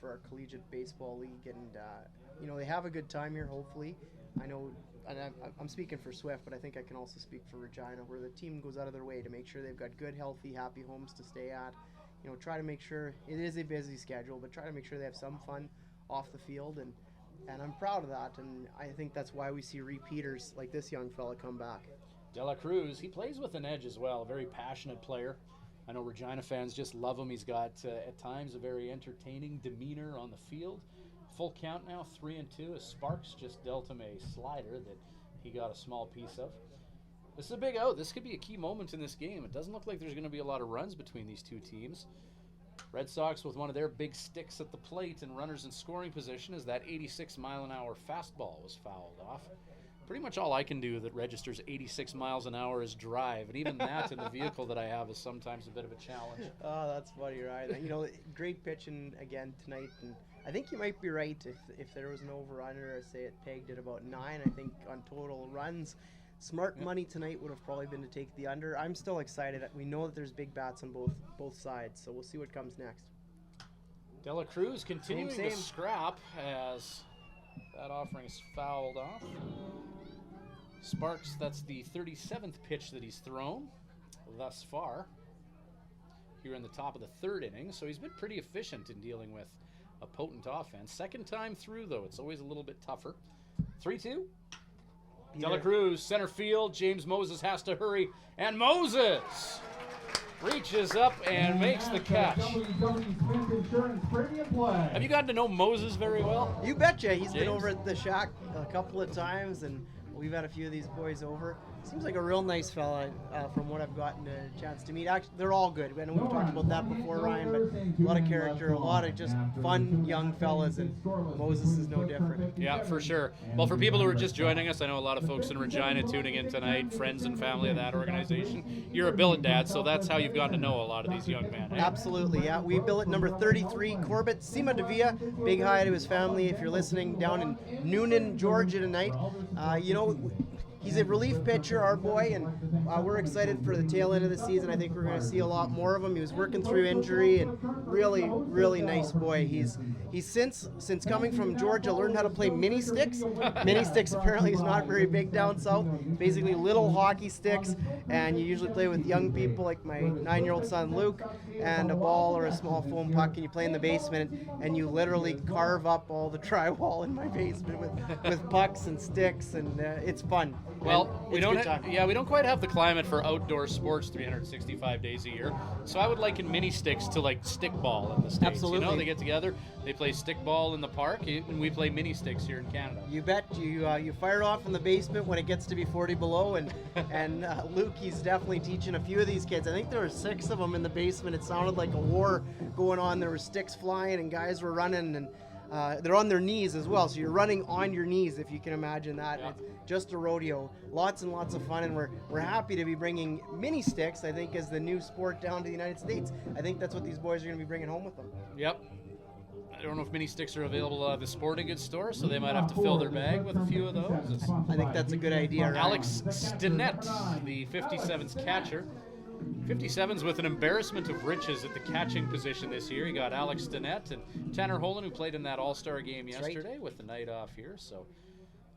for our collegiate baseball league, and they have a good time here. Hopefully, I know, and I'm speaking for Swift, but I think I can also speak for Regina, where the team goes out of their way to make sure they've got good, healthy, happy homes to stay at. Try to make sure it is a busy schedule, but try to make sure they have some fun off the field, and I'm proud of that, and I think that's why we see repeaters like this young fella come back. De La Cruz, he plays with an edge as well, a very passionate player. I know Regina fans just love him. He's got, at times, a very entertaining demeanor on the field. Full count now, 3-2, as Sparks just dealt him a slider that he got a small piece of. This is a big out. This could be a key moment in this game. It doesn't look like there's going to be a lot of runs between these two teams. Red Sox with one of their big sticks at the plate and runners in scoring position as that 86-mile-an-hour fastball was fouled off. Pretty much all I can do that registers 86 miles an hour is drive, and even that in the vehicle that I have is sometimes a bit of a challenge. Oh, that's funny, right? Great pitching again tonight, and I think you might be right. If there was an over-under, I say it pegged at about 9. I think on total runs, smart money tonight would have probably been to take the under. I'm still excited. We know that there's big bats on both sides, so we'll see what comes next. De La Cruz continuing Same. to scrap as that offering is fouled off. Sparks, that's the 37th pitch that he's thrown thus far here in the top of the third inning, so he's been pretty efficient in dealing with a potent offense. Second time through, though, it's always a little bit tougher. 3-2. De La Cruz, center field. James Moses has to hurry, and Moses reaches up and makes the catch. Have you gotten to know Moses very well? You betcha. He's been over at the shack a couple of times, and we've had a few of these boys over. Seems like a real nice fella from what I've gotten a chance to meet. Actually, they're all good. I know we've talked about that before, Ryan, but a lot of character, a lot of just fun young fellas, and Moses is no different. Yeah, for sure. Well, for people who are just joining us, I know a lot of folks in Regina tuning in tonight, friends and family of that organization. You're a billet dad, so that's how you've gotten to know a lot of these young men. Eh? Absolutely, yeah. We billet number 33, Corbett Sima Devia. Big hi to his family if you're listening down in Noonan, Georgia tonight. He's a relief pitcher, our boy, and we're excited for the tail end of the season. I think we're going to see a lot more of him. He was working through injury, and really, really nice boy. He's since coming from Georgia learned how to play mini sticks. Mini sticks apparently is not very big down south. Basically little hockey sticks, and you usually play with young people like my 9-year-old son Luke, and a ball or a small foam puck, and you play in the basement, and you literally carve up all the drywall in my basement with pucks and sticks, and it's fun. Well, we don't quite have the climate for outdoor sports 365 days a year. So I would liken mini sticks to like stickball in the States. Absolutely. They get together, they play stickball in the park, and we play mini sticks here in Canada. You bet. You fire off in the basement when it gets to be 40 below, and Luke, he's definitely teaching a few of these kids. I think there were 6 of them in the basement. It sounded like a war going on. There were sticks flying, and guys were running, and they're on their knees as well, so you're running on your knees, if you can imagine that. Yeah. It's just a rodeo. Lots and lots of fun, and we're happy to be bringing mini sticks, I think, as the new sport down to the United States. I think that's what these boys are going to be bringing home with them. Yep. I don't know if mini sticks are available at the sporting goods store, so they might have to fill their bag with a few of those. I think that's a good idea. Ryan. Alex Stinnett, the 57's catcher. 57's with an embarrassment of riches at the catching position this year. You got Alex Stinnett and Tanner Holen, who played in that All-Star game yesterday with the night off here. So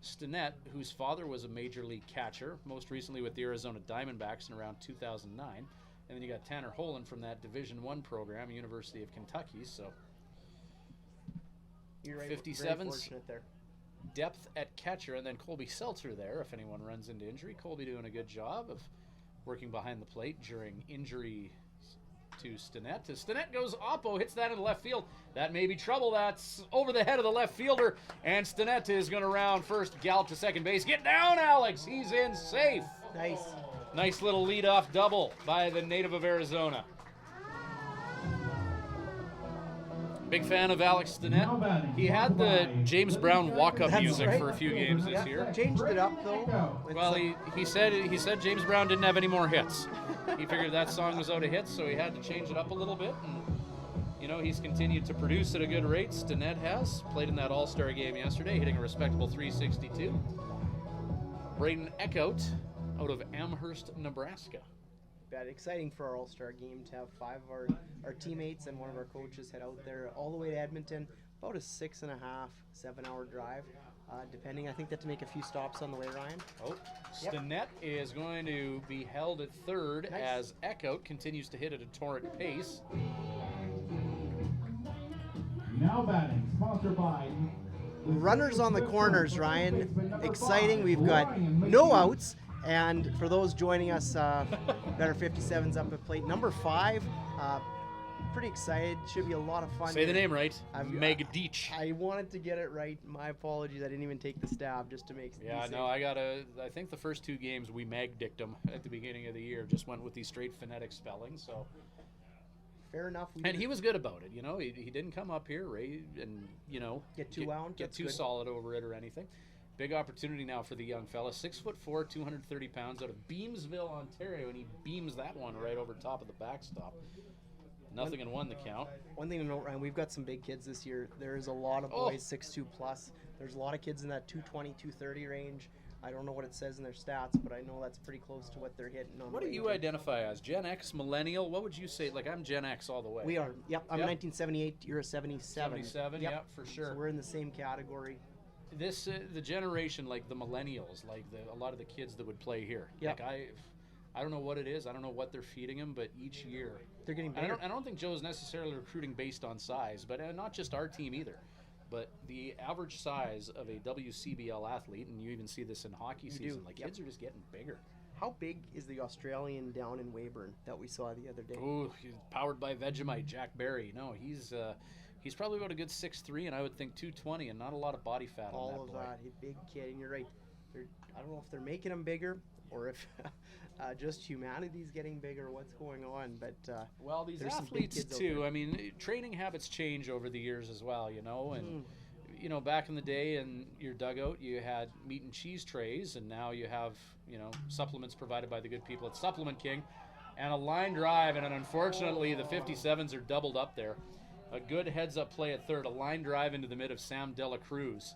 Stinnett, whose father was a major league catcher, most recently with the Arizona Diamondbacks in around 2009. And then you got Tanner Holen from that Division I program, University of Kentucky. So You're right, 57's very fortunate there. depth at catcher, and then Colby Seltzer there if anyone runs into injury. Colby doing a good job of working behind the plate during injury to Stinnett. As Stinnett goes oppo, hits that into left field. That may be trouble. That's over the head of the left fielder, and Stinnett is going to round first, gallop to second base. Get down, Alex. He's in safe. Nice. Nice little leadoff double by the native of Arizona. Big fan of Alex Stinnett. He had the James Brown walk-up That's music right. for a few games this year. Changed it up though. Well, he said James Brown didn't have any more hits. He figured that song was out of hits, so he had to change it up a little bit. And he's continued to produce at a good rate. Stinnett has played in that All-Star game yesterday, hitting a respectable .362. Braden Eckhout out of Amherst, Nebraska. bet. Exciting for our All-Star game to have 5 of our teammates and one of our coaches head out there all the way to Edmonton. About a 6.5, 7-hour drive, depending. I think they have to make a few stops on the way, Ryan. Oh, Stinnett is going to be held at third as Eckhout continues to hit at a torrent pace. Now batting, sponsored by... Runners on the corners, Ryan. Exciting. We've got no outs. And for those joining us that are 57's up at plate, number 5, pretty excited. Should be a lot of fun. Say the name right. Meg Deach. I wanted to get it right. My apologies. I didn't even take the stab just to make sense. Yeah, no, I think the first 2 games we Meg-dicked them at the beginning of the year. Just went with these straight phonetic spellings. So fair enough. And he was good about it. You know, he didn't come up here, and you know, get too solid over it or anything. Big opportunity now for the young fella. 6'4", 230 pounds, out of Beamsville, Ontario, and he beams that one right over top of the backstop. Nothing in 1 the count. One thing to note, Ryan, we've got some big kids this year. There's a lot of boys 6'2 plus. There's a lot of kids in that 220, 230 range. I don't know what it says in their stats, but I know that's pretty close to what they're hitting on. What do you identify as? Gen X, millennial? What would you say? Like, I'm Gen X all the way. We are. Yep. I'm 1978. You're a 77. 77. Yep, for sure. So we're in the same category. This the generation, like the millennials, like a lot of the kids that would play here. Yep. Like I don't know what it is. I don't know what they're feeding them, but each year they're getting bigger. I don't think Joe's necessarily recruiting based on size, but not just our team either. But the average size of a WCBL athlete, and you even see this in hockey season, like kids are just getting bigger. How big is the Australian down in Weyburn that we saw the other day? Oh, he's powered by Vegemite, Jack Barry. No, he's probably about a good 6'3", and I would think 220, and not a lot of body fat on that boy. All of that, big kid, and you're right. I don't know if they're making him bigger or if just humanity's getting bigger, what's going on. But well, these athletes too. I mean, training habits change over the years as well, you know. And you know, back in the day in your dugout, you had meat and cheese trays, and now you have, you know, supplements provided by the good people at Supplement King, and a line drive. And unfortunately, the 57's are doubled up there. A good heads-up play at third, a line drive into the mid of Sam Dela Cruz.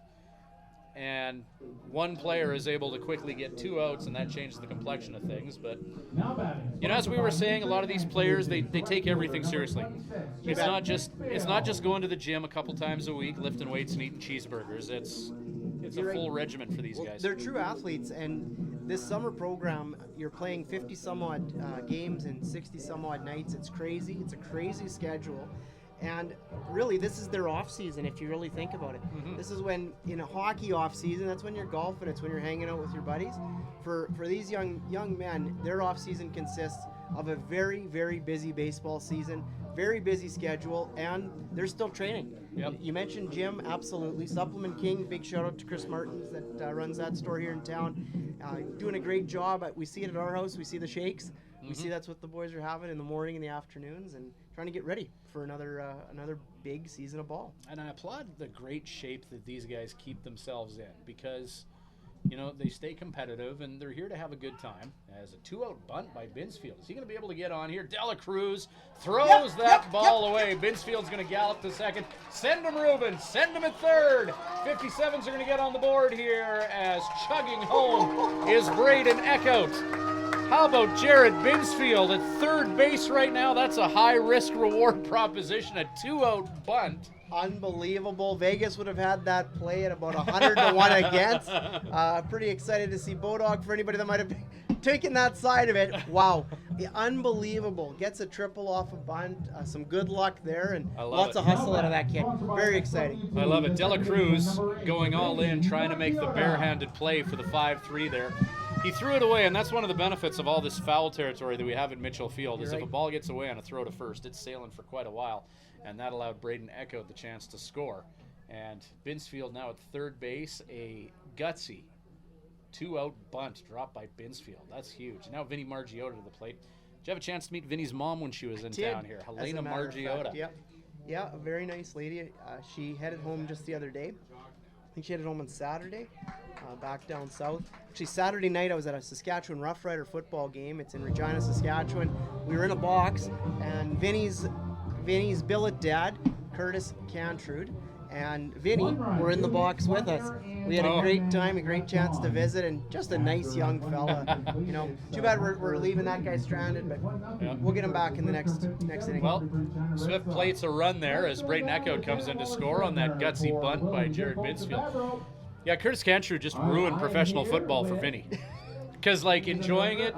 And one player is able to quickly get 2 outs, and that changes the complexion of things. But, you know, as we were saying, a lot of these players, they take everything seriously. It's not just going to the gym a couple times a week, lifting weights and eating cheeseburgers. It's a full regimen for these guys. They're true athletes, and this summer program, you're playing 50-some-odd games and 60-some-odd nights. It's crazy. It's a crazy schedule. And really, this is their off season, if you really think about it. Mm-hmm. This is when, in a hockey off season, that's when you're golfing. It's when you're hanging out with your buddies. For these young men, their off season consists of a very, very busy baseball season, very busy schedule, and they're still training. Yep. You mentioned gym, absolutely. Supplement King, big shout out to Chris Martins that runs that store here in town. Doing a great job. We see it at our house. We see the shakes. Mm-hmm. We see that's what the boys are having in the morning and the afternoons, and trying to get ready for another big season of ball. And I applaud the great shape that these guys keep themselves in, because, you know, they stay competitive and they're here to have a good time. As a 2-out bunt by Binsfield. Is he going to be able to get on here? Dela Cruz throws that ball away. Binsfield's going to gallop to second. Send him, Ruben. Send him at third. 57's are going to get on the board here as chugging home is Braden Eckhout. How about Jared Binsfield at third base right now? That's a high-risk reward proposition, a 2-out bunt. Unbelievable. Vegas would have had that play at about 100 to 1 against. Pretty excited to see Bodog for anybody that might have taken that side of it. Wow. Unbelievable. Gets a triple off a bunt. Some good luck there, and lots of hustle out of that kid. Very exciting. I love it. Dela Cruz going all in, trying to make the barehanded play for the 5-3 there. He threw it away, and that's one of the benefits of all this foul territory that we have in Mitchell Field, is if a ball gets away on a throw to first, it's sailing for quite a while, and that allowed Braden Eckhout the chance to score. And Binsfield now at third base, a gutsy 2-out bunt dropped by Binsfield. That's huge. Now Vinny Margiotta to the plate. Did you have a chance to meet Vinny's mom when she was in town here? Helena Margiotta. Yeah, a very nice lady. She headed home just the other day. I think she headed home on Saturday. Back down south. Actually, Saturday night I was at a Saskatchewan Rough Rider football game. It's in Regina, Saskatchewan. We were in a box, and Vinny's billet dad Curtis Cantrud, and Vinny were in the box with us. We had a great time, a great chance to visit, and just a nice young fella. Too bad we're leaving that guy stranded, but we'll get him back in the next inning. Well, Swift plates a run there as Braden Eckhout comes in to score on that gutsy bunt by Jared Binsfield. Yeah, Curtis Cantrud just ruined professional football for Vinny. Because, enjoying it,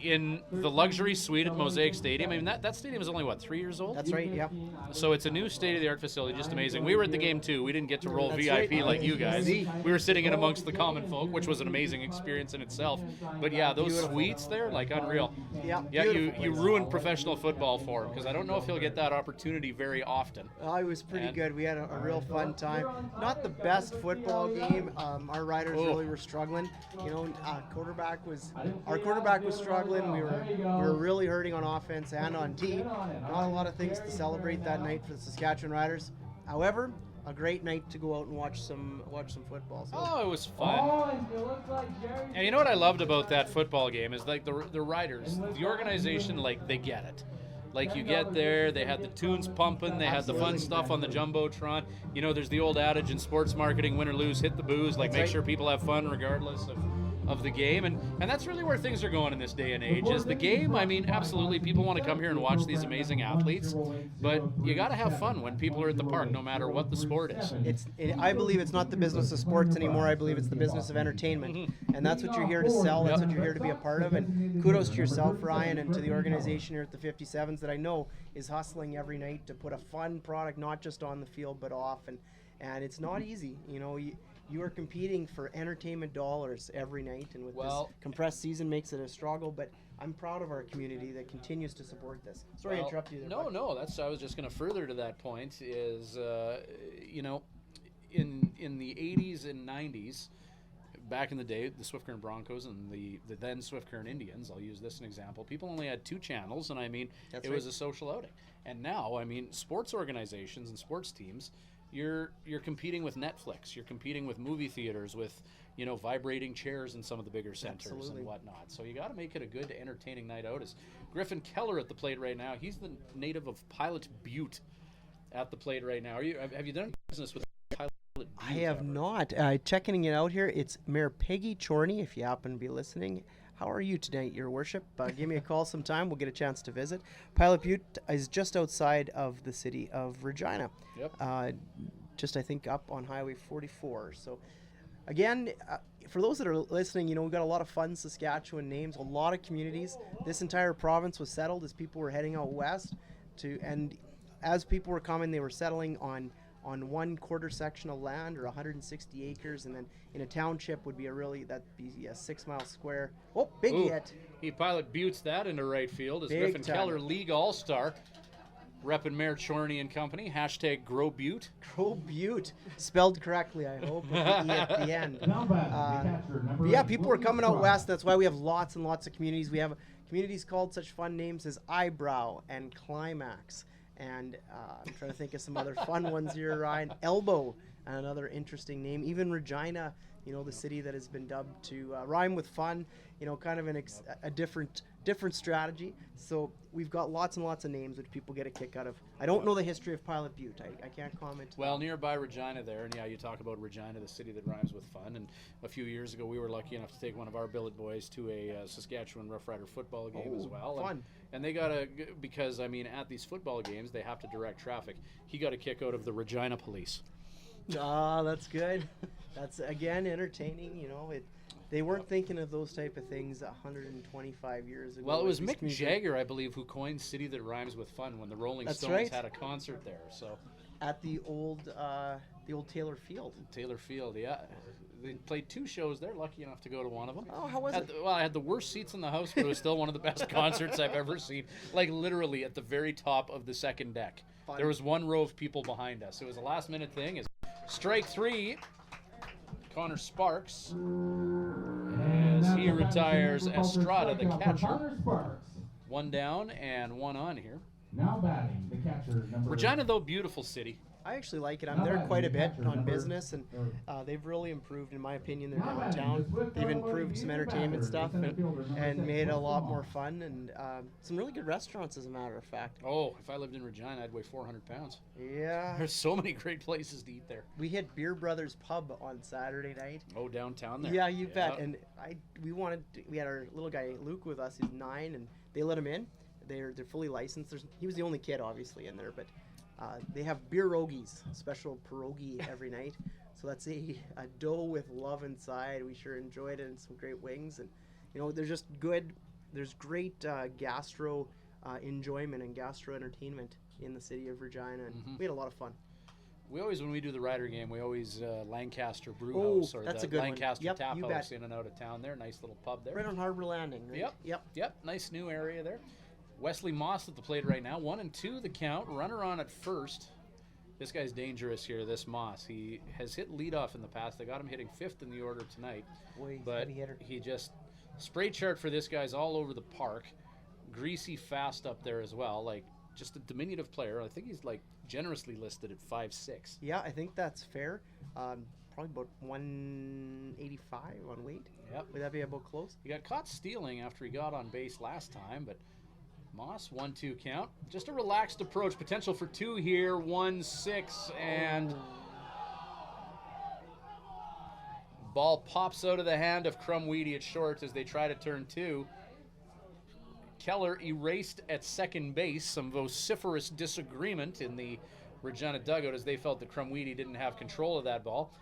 in the luxury suite at Mosaic Stadium, I mean, that stadium is only, 3 years old? That's right, yep. So it's a new state-of-the-art facility, just amazing. We were at the game, too. We didn't get to roll VIP like you guys. We were sitting in amongst the common folk, which was an amazing experience in itself. But, yeah, those suites there, unreal. Yeah, you ruined professional football for him, because I don't know if he'll get that opportunity very often. It was pretty good. We had a real fun time. Not the best football game. Our riders really were struggling. Our quarterback was struggling. We were really hurting on offense and on D. Not a lot of things to celebrate that night for the Saskatchewan Riders. However, a great night to go out and watch some football. So. It was fun. And you know what I loved about that football game is the riders, the organization, they get it. You get there, they had the tunes pumping, they had the fun stuff on the Jumbotron. There's the old adage in sports marketing, win or lose, hit the booze, make sure people have fun regardless of the game. And that's really where things are going in this day and age. Is the game, absolutely, people want to come here and watch these amazing athletes, but you got to have fun when people are at the park, no matter what the sport is. I believe it's not the business of sports anymore. I believe it's the business of entertainment. And that's what you're here to sell. That's what you're here to be a part of. And kudos to yourself, Ryan, and to the organization here at the 57's that I know is hustling every night to put a fun product, not just on the field, but off. And it's not easy. You are competing for entertainment dollars every night, and with this compressed season makes it a struggle, but I'm proud of our community that continues to support this. Sorry to interrupt you there. No, I was just going to further to that point is, in the 80s and 90s, back in the day, the Swift Current Broncos and the then Swift Current Indians, I'll use this as an example, people only had 2 channels, and it was a social outing. And now, sports organizations and sports teams, you're competing with Netflix, you're competing with movie theaters, with vibrating chairs in some of the bigger centers and whatnot. So you got to make it a good, entertaining night out. Is Griffin Keller at the plate right now? He's the native of Pilot Butte at the plate right now. Have you done business with Pilot Butte? I have not. Checking it out here, it's Mayor Peggy Chorney, if you happen to be listening. How are you tonight, Your Worship? Give me a call sometime. We'll get a chance to visit. Pilot Butte is just outside of the city of Regina. Yep. Just, I think, up on Highway 44. So, again, for those that are listening, we've got a lot of fun Saskatchewan names, a lot of communities. This entire province was settled as people were heading out west. And as people were coming, they were settling on 1/4 section of land, or 160 acres, and then in a township would be that'd be a 6 mile square. Oh, big hit. He Pilot Buttes that into right field as Big Griffin time. Keller, League All-Star, repping Mayor Chorney and company. # Grow Butte. Grow Butte. Spelled correctly, I hope, with the E at the end. People were coming out west. That's why we have lots and lots of communities. We have communities called such fun names as Eyebrow and Climax. And I'm trying to think of some other fun ones here, Ryan. Elbow, another interesting name. Even Regina, the city that has been dubbed to rhyme with fun, kind of a different strategy. So we've got lots and lots of names which people get a kick out of. I don't know the history of Pilot Butte. I can't comment. Well, nearby Regina there, and you talk about Regina, the city that rhymes with fun. And a few years ago, we were lucky enough to take one of our billet boys to a Saskatchewan Rough Rider football game as well. Fun. And they got because at these football games, they have to direct traffic. He got a kick out of the Regina police. That's good. That's, again, entertaining. They weren't thinking of those type of things 125 years ago. Well, it was Mick Jagger, I believe, who coined "City That Rhymes with Fun" when the Rolling Stones had a concert there. So at the old Taylor Field. Taylor Field, yeah. They played 2 shows there. Lucky enough to go to one of them. Oh, how was it? I had the worst seats in the house, but it was still one of the best concerts I've ever seen. Literally at the very top of the second deck. Fun. There was 1 row of people behind us. It was a last-minute thing. It's strike 3. Connor Sparks, as he retires Estrada, the catcher. 1 down and 1 on here. Now batting, the catcher, Regina, though, beautiful city. I actually like it. I'm there quite a bit on business, and they've really improved, in my opinion. They're downtown. They've improved some entertainment stuff and made it a lot more fun, and some really good restaurants, as a matter of fact. Oh, if I lived in Regina, I'd weigh 400 pounds. Yeah. There's so many great places to eat there. We hit Beer Brothers Pub on Saturday night. Oh, downtown there. Yeah, you bet. And we had our little guy Luke with us. He's 9, and they let him in. They're fully licensed. He was the only kid, obviously, in there, but they have pierogies, special pierogi every night. So that's a dough with love inside. We sure enjoyed it, and some great wings. And they're just good. There's great gastro enjoyment and gastro entertainment in the city of Regina, and we had a lot of fun. We always, when we do the Rider game, we always Lancaster Brew House, or that's the a good Lancaster one. Tap You House bet. in and out of town there. Nice little pub there. Right on Harbor Landing, right? Yep. Nice new area there. Wesley Moss at the plate right now. 1-2 the count. Runner on at first. This guy's dangerous here, this Moss. He has hit leadoff in the past. They got him hitting 5th in the order tonight. Boy, but he just, spray chart for this guy's all over the park. Greasy fast up there as well. Like, just a diminutive player. I think he's like generously listed at 5'6". Yeah, I think that's fair. Probably about 185 on weight. Yep. Would that be about close? He got caught stealing after he got on base last time, but Moss, 1-2 count. Just a relaxed approach. Potential for 2 here. 1-6, and ball pops out of the hand of Crumweedy at short as they try to turn 2. Keller erased at second base. Some vociferous disagreement in the Regina dugout as they felt that Crumweedy didn't have control of that ball.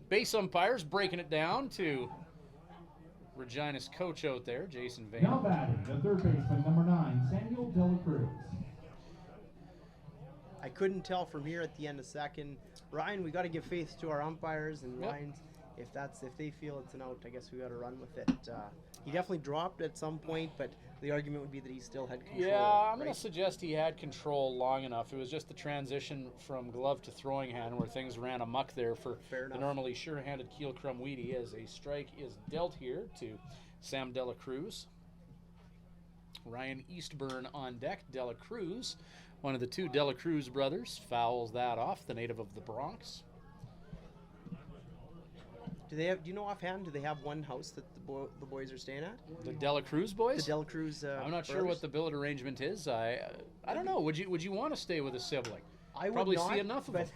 Base umpires breaking it down to Regina's coach out there, Jason Vane. Now batting, the third baseman, number 9, Samuel De La Cruz. I couldn't tell from here at the end of second. Ryan, we got to give faith to our umpires, and Ryan's, if they feel it's an out, I guess we got to run with it. He definitely dropped at some point, but the argument would be that he still had control. Yeah, I'm going to suggest he had control long enough. It was just the transition from glove to throwing hand where things ran amok there for the normally sure-handed Keel Crumweedy, as a strike is dealt here to Sam De La Cruz. Ryan Eastburn on deck. De La Cruz, one of the 2 De La Cruz brothers, fouls that off, the native of the Bronx. Do you know offhand, do they have one house that the boys are staying at? The De La Cruz boys? The De La Cruz I'm not sure what the billet arrangement is. I don't know. Would you want to stay with a sibling? I would probably not, see enough of them.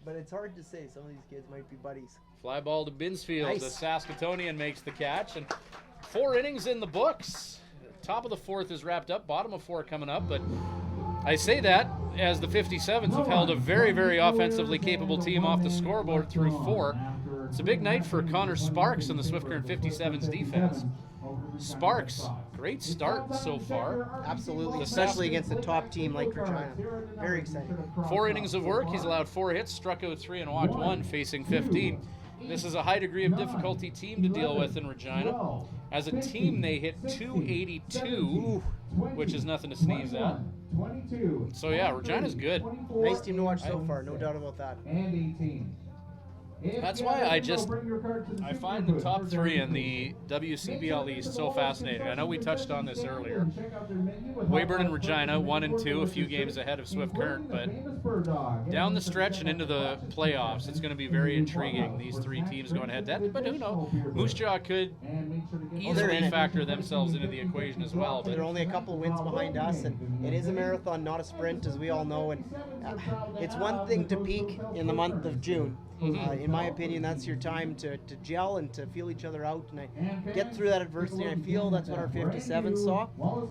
But it's hard to say. Some of these kids might be buddies. Fly ball to Binsfield. Nice. The Saskatoonian makes the catch, and 4 innings in the books. Top of the 4th is wrapped up. Bottom of 4 coming up, but I say that as the 57's have held a very, very offensively capable team off the scoreboard through 4. It's a big night for Connor Sparks and the Swift Current 57's defense. Sparks, great start so far. Absolutely, especially against a top team like Regina. Very exciting. 4 innings of work. He's allowed 4 hits, struck out 3 and walked 1, facing 15. This is a high degree of difficulty team to deal with in Regina. As a team, they hit 282, which is nothing to sneeze at. So yeah, Regina's good. Nice team to watch so far, no doubt about that. And 18. That's why I find the top 3 in the WCBL East so fascinating. I know we touched on this earlier. Weyburn and Regina, 1 and 2, a few games ahead of Swift Current, but down the stretch and into the playoffs, it's going to be very intriguing. These 3 teams going head to head, but who knows? Moose Jaw could easily factor themselves into the equation as well. But they're only a couple wins behind us, and it is a marathon, not a sprint, as we all know. And it's one thing to peak in the month of June. In my opinion, that's your time to gel and to feel each other out and get through that adversity. I feel that's what our 57 saw.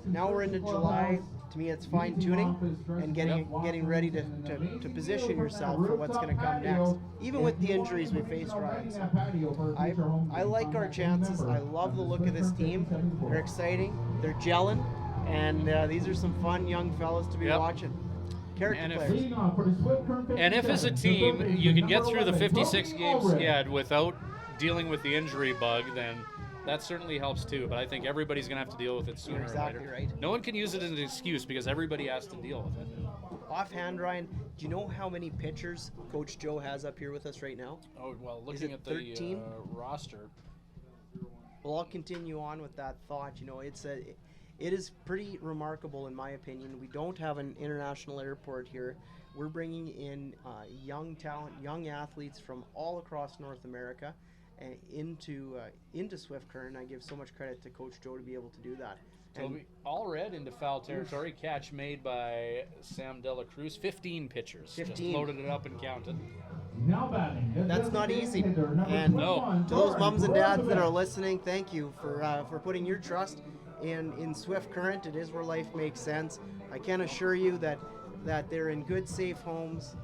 Now we're into July. To me, it's fine-tuning and getting ready to position yourself for what's going to come next, even with the injuries we faced, Ryan. So I like our chances. I love the look of this team. They're exciting. They're gelling. And these are some fun young fellas to be watching. And if as a team you can get through the 56 game sked without dealing with the injury bug, then that certainly helps too. But I think everybody's going to have to deal with it sooner or later. Right. No one can use it as an excuse because everybody has to deal with it. Offhand, Ryan, do you know how many pitchers Coach Joe has up here with us right now? Oh, well, looking at the roster. Well, I'll continue on with that thought. It is pretty remarkable, in my opinion. We don't have an international airport here. we're bringing in young talent, young athletes from all across North America into Swift Current. I give so much credit to Coach Joe to be able to do that. Toby, all red into foul territory. Catch made by Sam Dela Cruz. 15 pitchers. 15. Just loaded it up and counted. Now batting. That's not easy. Hitter, number And 21, to those mums and dads that are Brozovic. listening, thank you for putting your trust in Swift Current. It is where life makes sense. I can assure you that they're in good, safe homes.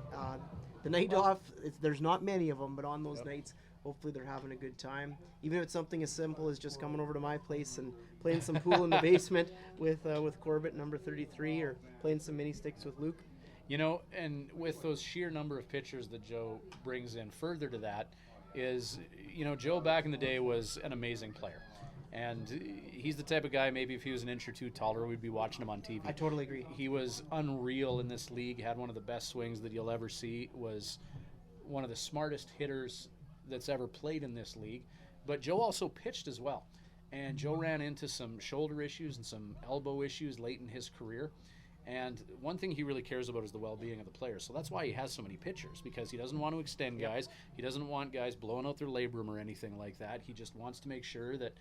The night off, there's not many of them, but on those nights, hopefully they're having a good time. Even if it's something as simple as just coming over to my place and playing some pool in the basement with Corbett, number 33, or playing some mini sticks with Luke. You know, and with those sheer number of pitchers that Joe brings in, further to that is, you know, Joe back in the day was an amazing player. And he's the type of guy, maybe if he was an inch or two taller, we'd be watching him on TV. I totally agree. He was unreal in this league, had one of the best swings that you'll ever see, was one of the smartest hitters that's ever played in this league. But Joe also pitched as well. And Joe ran into some shoulder issues and some elbow issues late in his career. And one thing he really cares about is the well-being of the players. So that's why he has so many pitchers, because he doesn't want to extend guys. He doesn't want guys blowing out their labrum or anything like that. He just wants to make sure that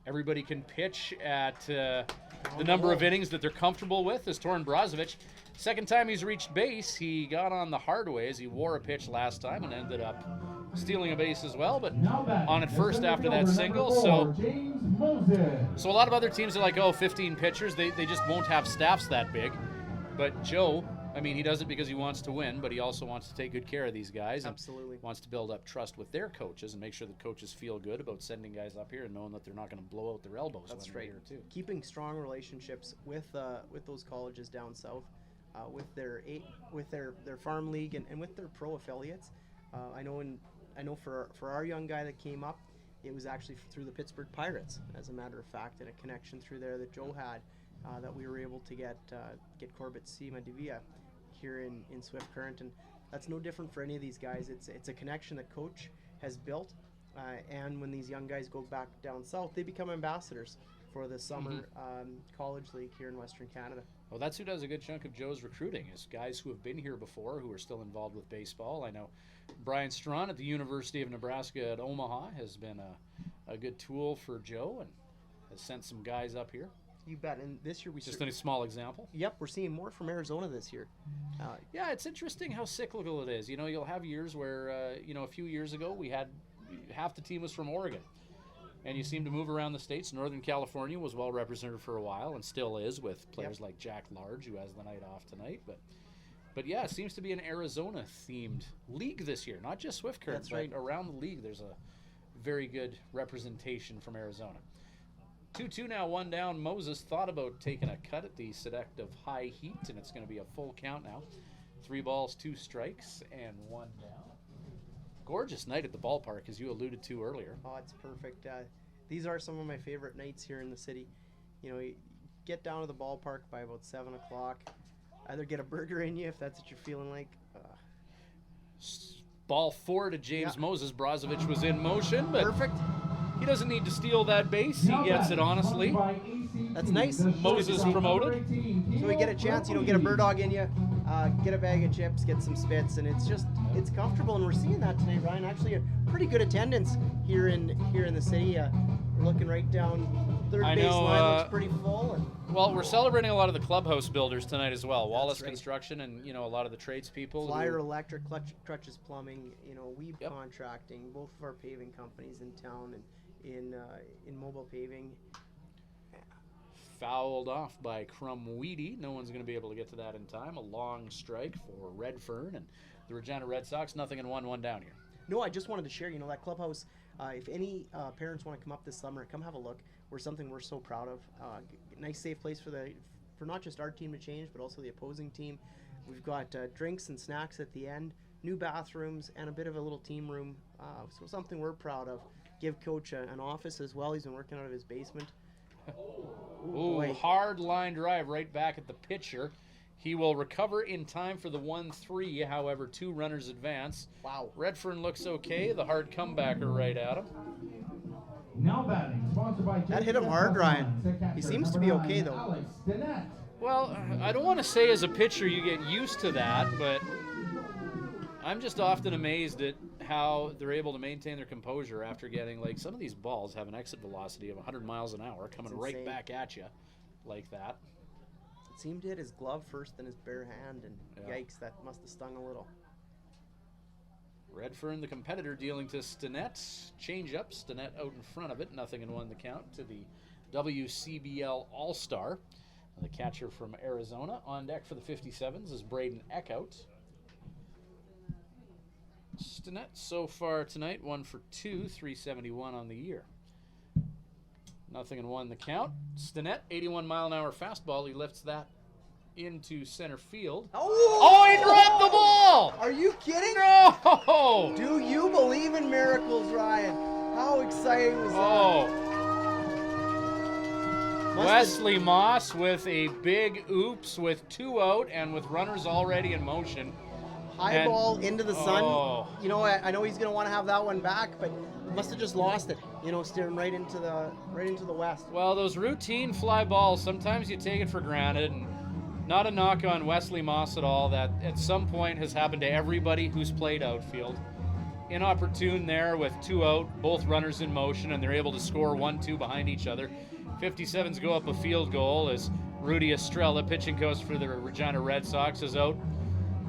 everybody can pitch at the number of innings that they're comfortable with. As Torin Brozovic, second time he's reached base, he got on the hard way as he wore a pitch last time and ended up stealing a base as well, but on at first after that single. So a lot of other teams are like, oh, 15 pitchers. They just won't have staffs that big. But Joe, I mean, he does it because he wants to win, but he also wants to take good care of these guys. Absolutely. And wants to build up trust with their coaches and make sure that coaches feel good about sending guys up here and knowing that they're not going to blow out their elbows. That's when right. they're here too. Keeping strong relationships with those colleges down south, with their farm league and with their pro affiliates. I know for our young guy that came up, it was actually through the Pittsburgh Pirates, as a matter of fact, and a connection through there that Joe had, that we were able to get Corbett Sima Devia here in Swift Current, and that's no different for any of these guys. It's a connection that Coach has built, and when these young guys go back down south, they become ambassadors for the summer college league here in Western Canada. Well, that's who does a good chunk of Joe's recruiting, is guys who have been here before, who are still involved with baseball. I know Brian Strawn at the University of Nebraska at Omaha has been a good tool for Joe and has sent some guys up here. You bet. And this year Just a small example. Yep, we're seeing more from Arizona this year. Yeah, it's interesting how cyclical it is. You know, you'll have years where, a few years ago we had half the team was from Oregon. And you seem to move around the states. Northern California was well represented for a while and still is, with players like Jack Large, who has the night off tonight. But yeah, it seems to be an Arizona-themed league this year. Not just Swift Current, That's right. But around the league there's a very good representation from Arizona. 2-2 now, one down. Moses thought about taking a cut at the seductive high heat, and it's going to be a full count now. 3 balls, 2 strikes, and 1 down. Gorgeous night at the ballpark, as you alluded to earlier. Oh, it's perfect. These are some of my favorite nights here in the city. You know, you get down to the ballpark by about 7 o'clock. Either get a burger in you if that's what you're feeling like. Ball 4 to James Moses. Brozovic was in motion, but Perfect. he doesn't need to steal that base. He gets it honestly. That's nice. Moses promoted. So we get a chance, get a bird dog in you, get a bag of chips, get some spits, and it's comfortable. And we're seeing that today, Ryan. Actually, a pretty good attendance here in the city. We're looking right down third base line, looks pretty full. Well, we're celebrating a lot of the clubhouse builders tonight as well. Wallace Construction and a lot of the tradespeople. Flyer Electric, Crutches Plumbing, Weeb Contracting, both of our paving companies in town and in mobile paving. Fouled off by Crumweedy. No one's going to be able to get to that in time. A long strike for Redfern and the Regina Red Sox. Nothing in 1-1 down here. No, I just wanted to share, that clubhouse, if any parents want to come up this summer, come have a look. We're something we're so proud of. Nice, safe place for not just our team to change, but also the opposing team. We've got drinks and snacks at the end, new bathrooms, and a bit of a little team room. So something we're proud of. Give Coach an office as well. He's been working out of his basement. Ooh, hard line drive right back at the pitcher. He will recover in time for the 1-3, however, 2 runners advance. Wow. Redfern looks okay. The hard comebacker right at him. Now batting, sponsored by That hit him hard, Ryan. He seems to be okay, though. Alex Dinette. Well, I don't want to say as a pitcher you get used to that, but I'm just often amazed at how they're able to maintain their composure after getting, like, some of these balls have an exit velocity of 100 miles an hour coming right back at you like that. It seemed to hit his glove first, then his bare hand, and yikes, that must have stung a little. Redfern, the competitor, dealing to Stinnett. Change up, Stinnett out in front of it. 0-1 the count to the WCBL All-Star. The catcher from Arizona. On deck for the 57's is Braden Eckhout. Stinnett so far tonight, 1 for 2, 371 on the year. 0-1 the count. Stinnett, 81-mile-an-hour fastball. He lifts that into center field. Oh, he dropped the ball! Are you kidding? No! Do you believe in miracles, Ryan? How exciting was that? Wesley Moss with a big oops with 2 out and with runners already in motion. High ball into the sun. You know, I know he's going to want to have that one back, but must have just lost it. You know, steering right into the west. Well, those routine fly balls, sometimes you take it for granted, and not a knock on Wesley Moss at all. That at some point has happened to everybody who's played outfield. Inopportune there with 2 out, both runners in motion, and they're able to score 1-2 behind each other. 57's go up a field goal as Rudy Estrella, pitching coach for the Regina Red Sox, is out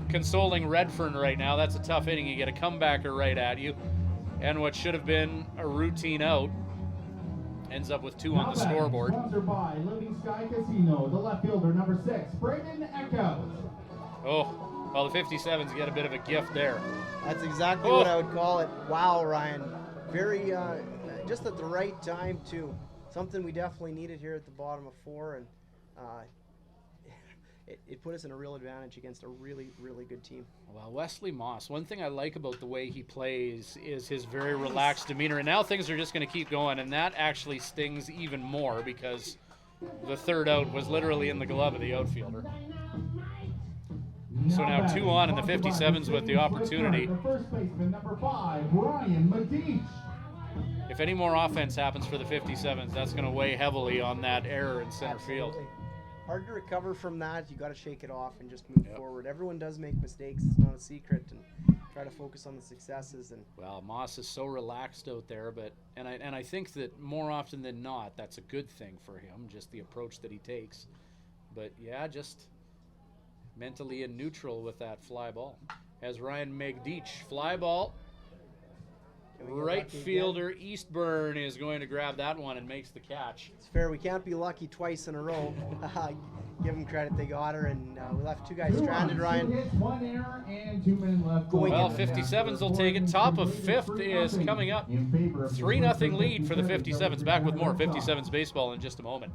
consoling Redfern right now. That's a tough inning. You get a comebacker right at you, and what should have been a routine out ends up with 2 on the scoreboard. Sponsored by Living Sky Casino, the left fielder, number 6, Braden Eckhout. Oh, well, the 57's get a bit of a gift there. That's exactly what I would call it. Wow, Ryan. Very, just at the right time, too. Something we definitely needed here at the bottom of 4, and it put us in a real advantage against a really, really good team. Well, Wesley Moss, one thing I like about the way he plays is his very relaxed demeanor, and now things are just going to keep going, and that actually stings even more because the 3rd out was literally in the glove of the outfielder. So now 2 on, and the 57's with the opportunity. The first baseman, number 5, Ryan Medich. If any more offense happens for the 57's, that's going to weigh heavily on that error in center field. Hard to recover from that. You got to shake it off and just move forward. Everyone does make mistakes. It's not a secret, and try to focus on the successes. And well, Moss is so relaxed out there, but and I think that more often than not, that's a good thing for him. Just the approach that he takes. But yeah, just mentally in neutral with that fly ball. As Ryan Megdich, fly ball. Right fielder Eastburn is going to grab that one and makes the catch. It's fair. We can't be lucky twice in a row. Give them credit. They got her, and we left 2 guys stranded, Ryan. 2 hits, 1 error, and 2 men left. Well, 57's will take it. Top of 5th is coming up. 3-0 lead for the 57's. Back with more 57's baseball in just a moment.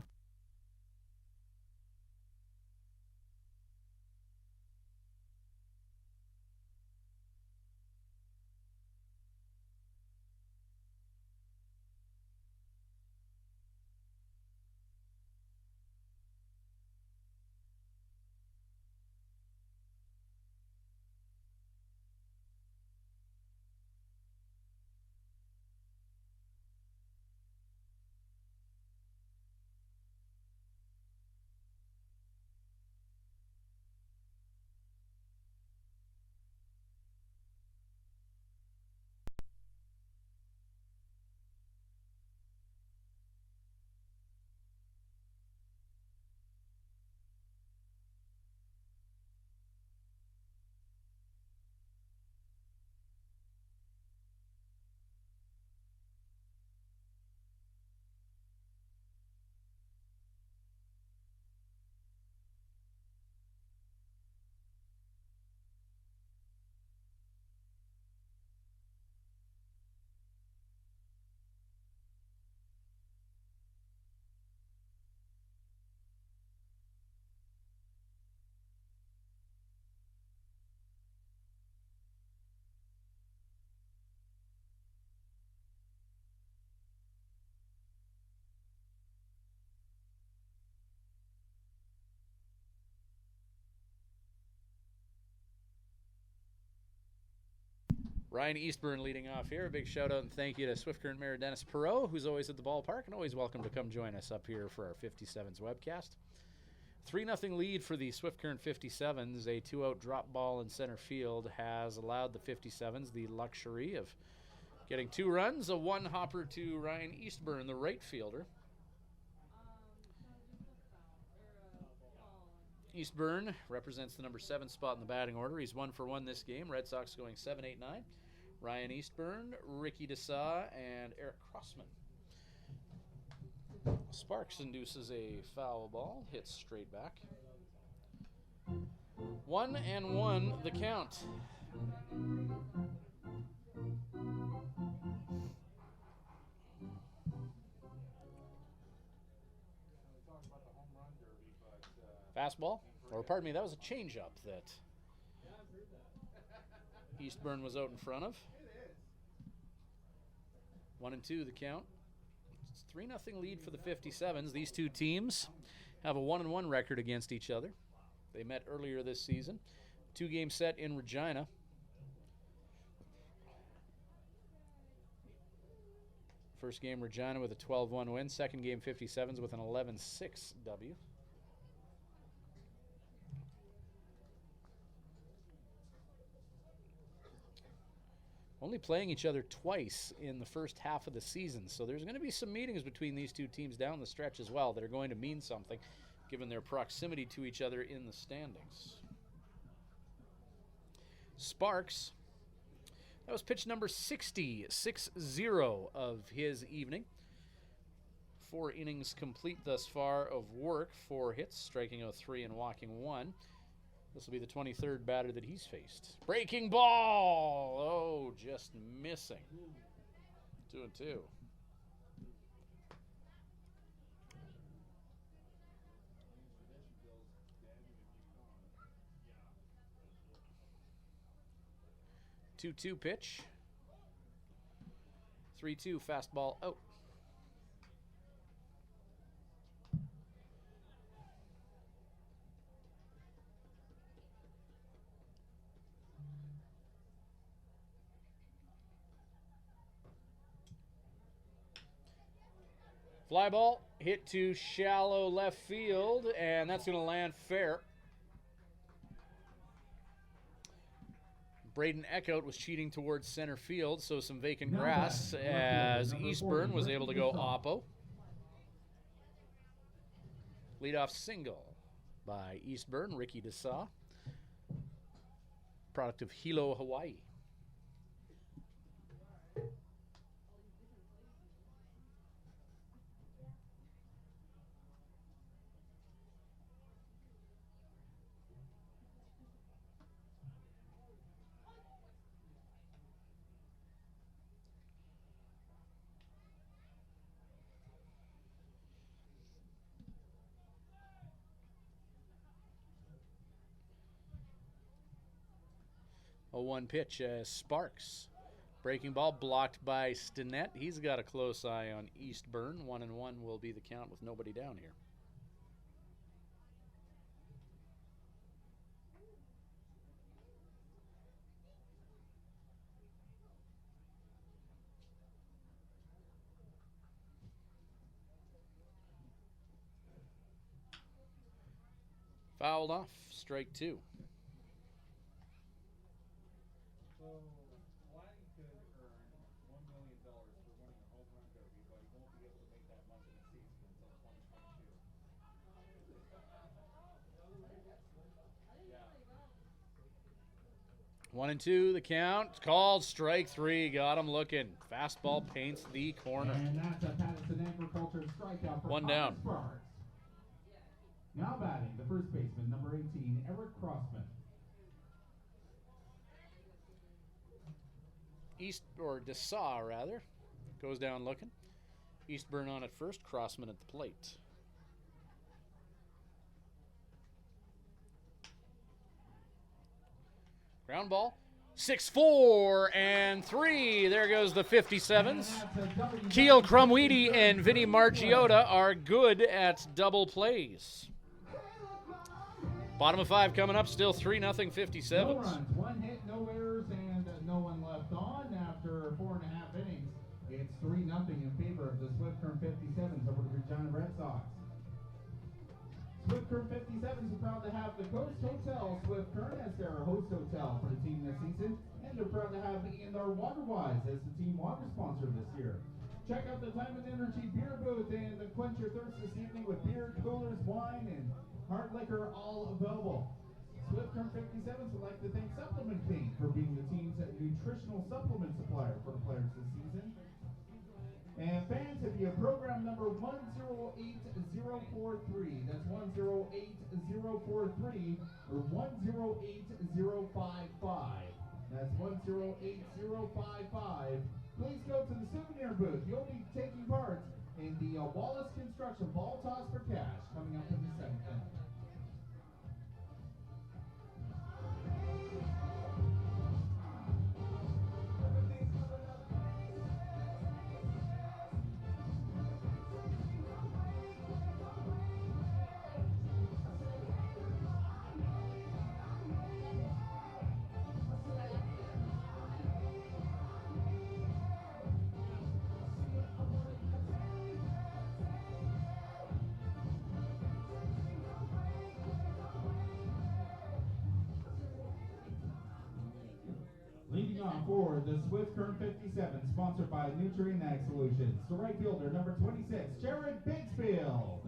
Ryan Eastburn leading off here. A big shout out and thank you to Swift Current Mayor Dennis Perot, who's always at the ballpark and always welcome to come join us up here for our 57's webcast. 3-0 lead for the Swift Current 57's. A 2-out drop ball in center field has allowed the 57's the luxury of getting 2 runs, a 1 hopper to Ryan Eastburn, the right fielder. Eastburn represents the number 7 spot in the batting order. He's 1 for 1 this game. Red Sox going 7-8-9. Ryan Eastburn, Ricky DeSaw, and Eric Crossman. Sparks induces a foul ball, hits straight back. 1-1 the count. Fastball, or pardon me, that was a changeup that Eastburn was out in front of. 1-2 the count. It's 3-0 lead for the 57's. These two teams have a 1-1 record against each other. They met earlier this season. 2-game set in Regina. First game Regina with a 12-1 win. Second game 57's with an 11-6 W. Only playing each other twice in the first half of the season, so there's going to be some meetings between these two teams down the stretch as well that are going to mean something, given their proximity to each other in the standings. Sparks, that was pitch number 60, 6-0 of his evening. 4 innings complete thus far of work, 4 hits, striking out 3 and walking 1. This will be the 23rd batter that he's faced. Breaking ball! Oh, just missing. 2-2. Two-two pitch. 3-2 fastball out. Fly ball hit to shallow left field, and that's going to land fair. Braden Eckhout was cheating towards center field, so some vacant grass as Eastburn was able to go oppo. Leadoff single by Eastburn, Ricky DeSaw, product of Hilo, Hawaii. A 1 pitch as Sparks. Breaking ball blocked by Stinnett. He's got a close eye on Eastburn. 1-1 will be the count with nobody down here. Fouled off, strike 2. So, Vladdy could earn $1 million for winning a home run derby, but he won't be able to make that much in a season until 2022. 1-2, the count. Called strike 3. Got him looking. Fastball paints the corner. And that's a Patterson Agriculture strikeout for 1 down. Sparks. Now batting, the first baseman, number 18, Eric Crossman. DeSaw rather, goes down looking. Eastburn on at first, Crossman at the plate. Ground ball, 6-4-3. There goes the 57's. Keel Crumweedy and Vinny Margiotta are good at double plays. Bottom of 5 coming up, still 3-0 57's. No runs, 1 hit, no errors, and no one left on after 4.5 innings. It's 3-0 in favor of the Swift Current 57's over the Regina Red Sox. Swift Current 57's are proud to have the Coast Hotel Swift Current as their host hotel for the team this season, and they're proud to have Indoor Waterwise as the team water sponsor this year. Check out the Time and Energy beer booth and quench your thirst this evening with beer, coolers, wine, and hard liquor all available. Swift Current 57's would like to thank Supplement King for being the team's nutritional supplement supplier for the players this season. And fans, if you have program number 108043, that's 108043 or 108055. That's 108055. Please go to the souvenir booth. You'll be taking part in the Wallace Construction Ball Toss for Cash coming up in the 7th inning. Leading off for the Swift Current 57, sponsored by Nutrient Ag Solutions, the right fielder, number 26, Jared Bixfield.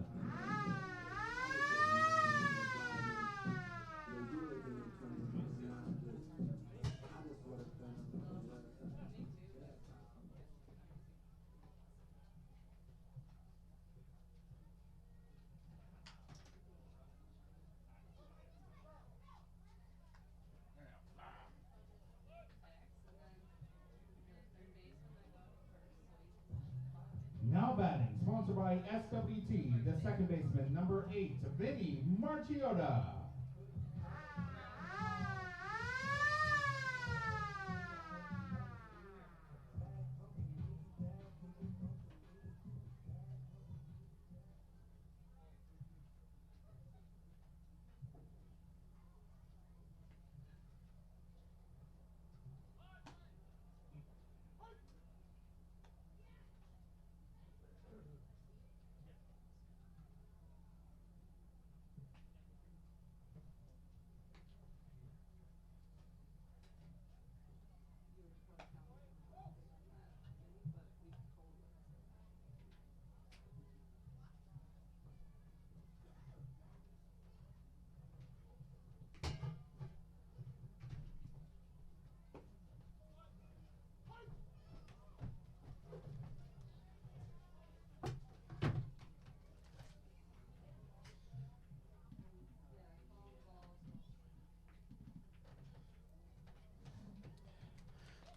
Now batting, sponsored by SWT, the second baseman, number 8, Vinny Marchiotta.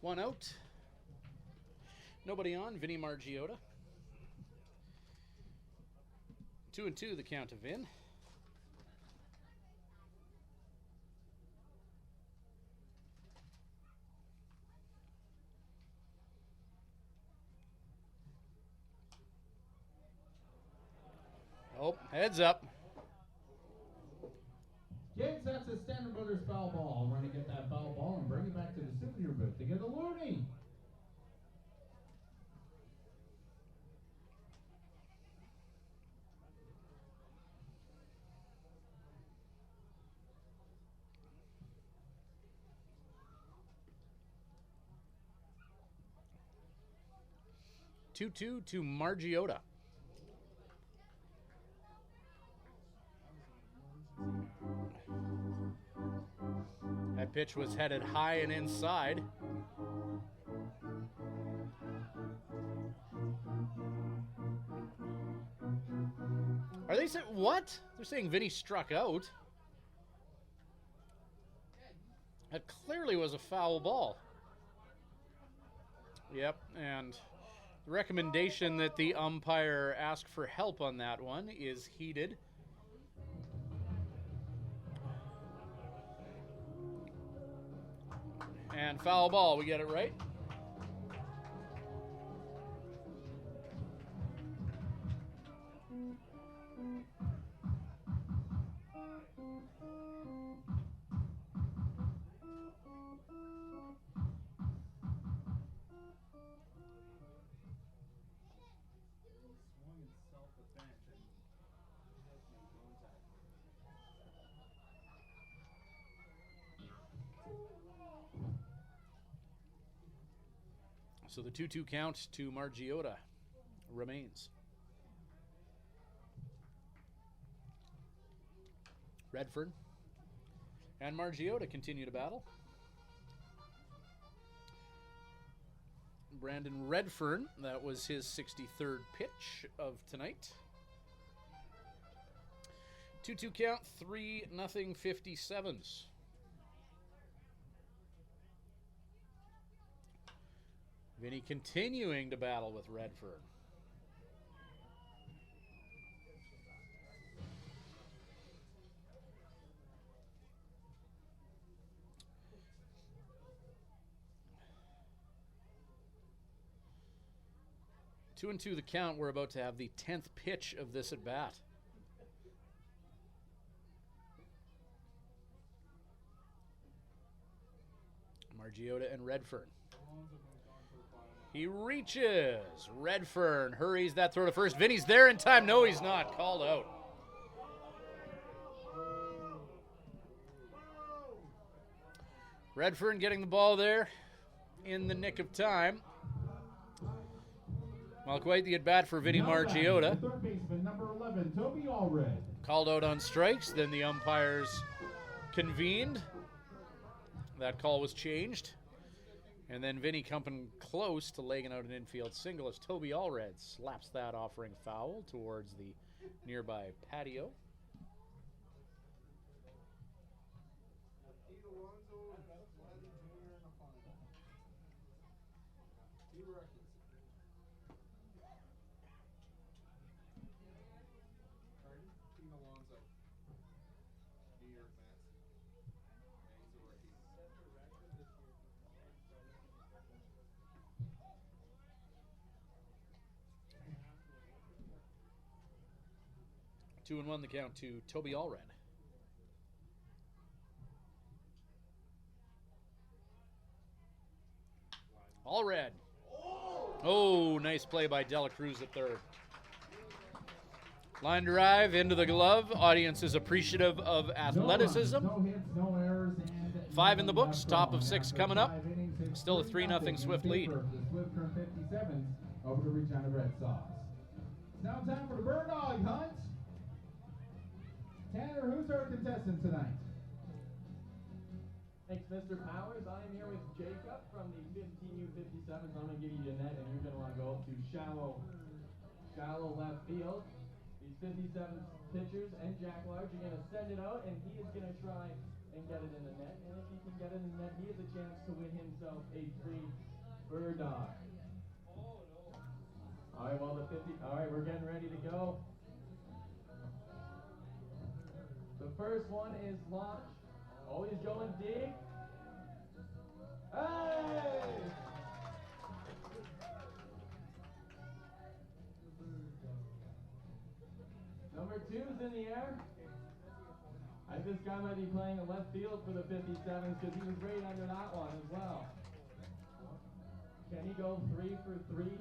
One out. Nobody on. Vinny Margiotta. 2-2 the count to Vin. Oh, heads up. James, that's a Standard Brothers foul ball. We're going to get that foul ball and bring it back to the souvenir booth to get a loony. Two to Margiotta. That pitch was headed high and inside. Are they saying what? They're saying Vinny struck out. That clearly was a foul ball. Yep, and the recommendation that the umpire ask for help on that one is heeded. And foul ball, we get it right? Swung in self-defense and just made contact with So the 2-2 count to Margiota remains. Redfern and Margiota continue to battle. Brandon Redfern, that was his 63rd pitch of tonight. 2-2 count, 3-0 57's. Vinny continuing to battle with Redfern. Two and two the count. We're about to have the 10th pitch of this at bat. Margiota and Redfern. He reaches. Redfern hurries that throw to first. Vinny's there in time. No, he's not. Called out. Redfern getting the ball there in the nick of time. Well, quite the at-bat for Vinny Margiota. Third baseman, number 11, Toby Allred. Called out on strikes. Then the umpires convened. That call was changed. And then Vinny coming close to laying out an infield single as Toby Allred slaps that offering foul towards the nearby patio. Two and one the count to Toby Allred. Allred. Oh, nice play by Dela Cruz at third. Line drive into the glove. Audience is appreciative of athleticism. No hits, no errors, and 5 in the books. Top of 6 coming up. Still a 3-0 Swift lead. The Swift from 57's over to Regina Red Sox. It's now time for the Bird Dog Hunt. Tanner, who's our contestant tonight? Thanks, Mr. Powers. I'm here with Jacob from the 15U57s. I'm going to give you your net, and you're going to want to go to shallow left field. These 57 pitchers and Jack Large are going to send it out, and he is going to try and get it in the net. And if he can get it in the net, he has a chance to win himself a free Bird Dog. All right, well, all right, we're getting ready to go. The first one is launched. Oh, he's going deep. Hey! Number 2's in the air. I think this guy might be playing the left field for the 57s because he was right under that one as well. Can he go 3 for 3?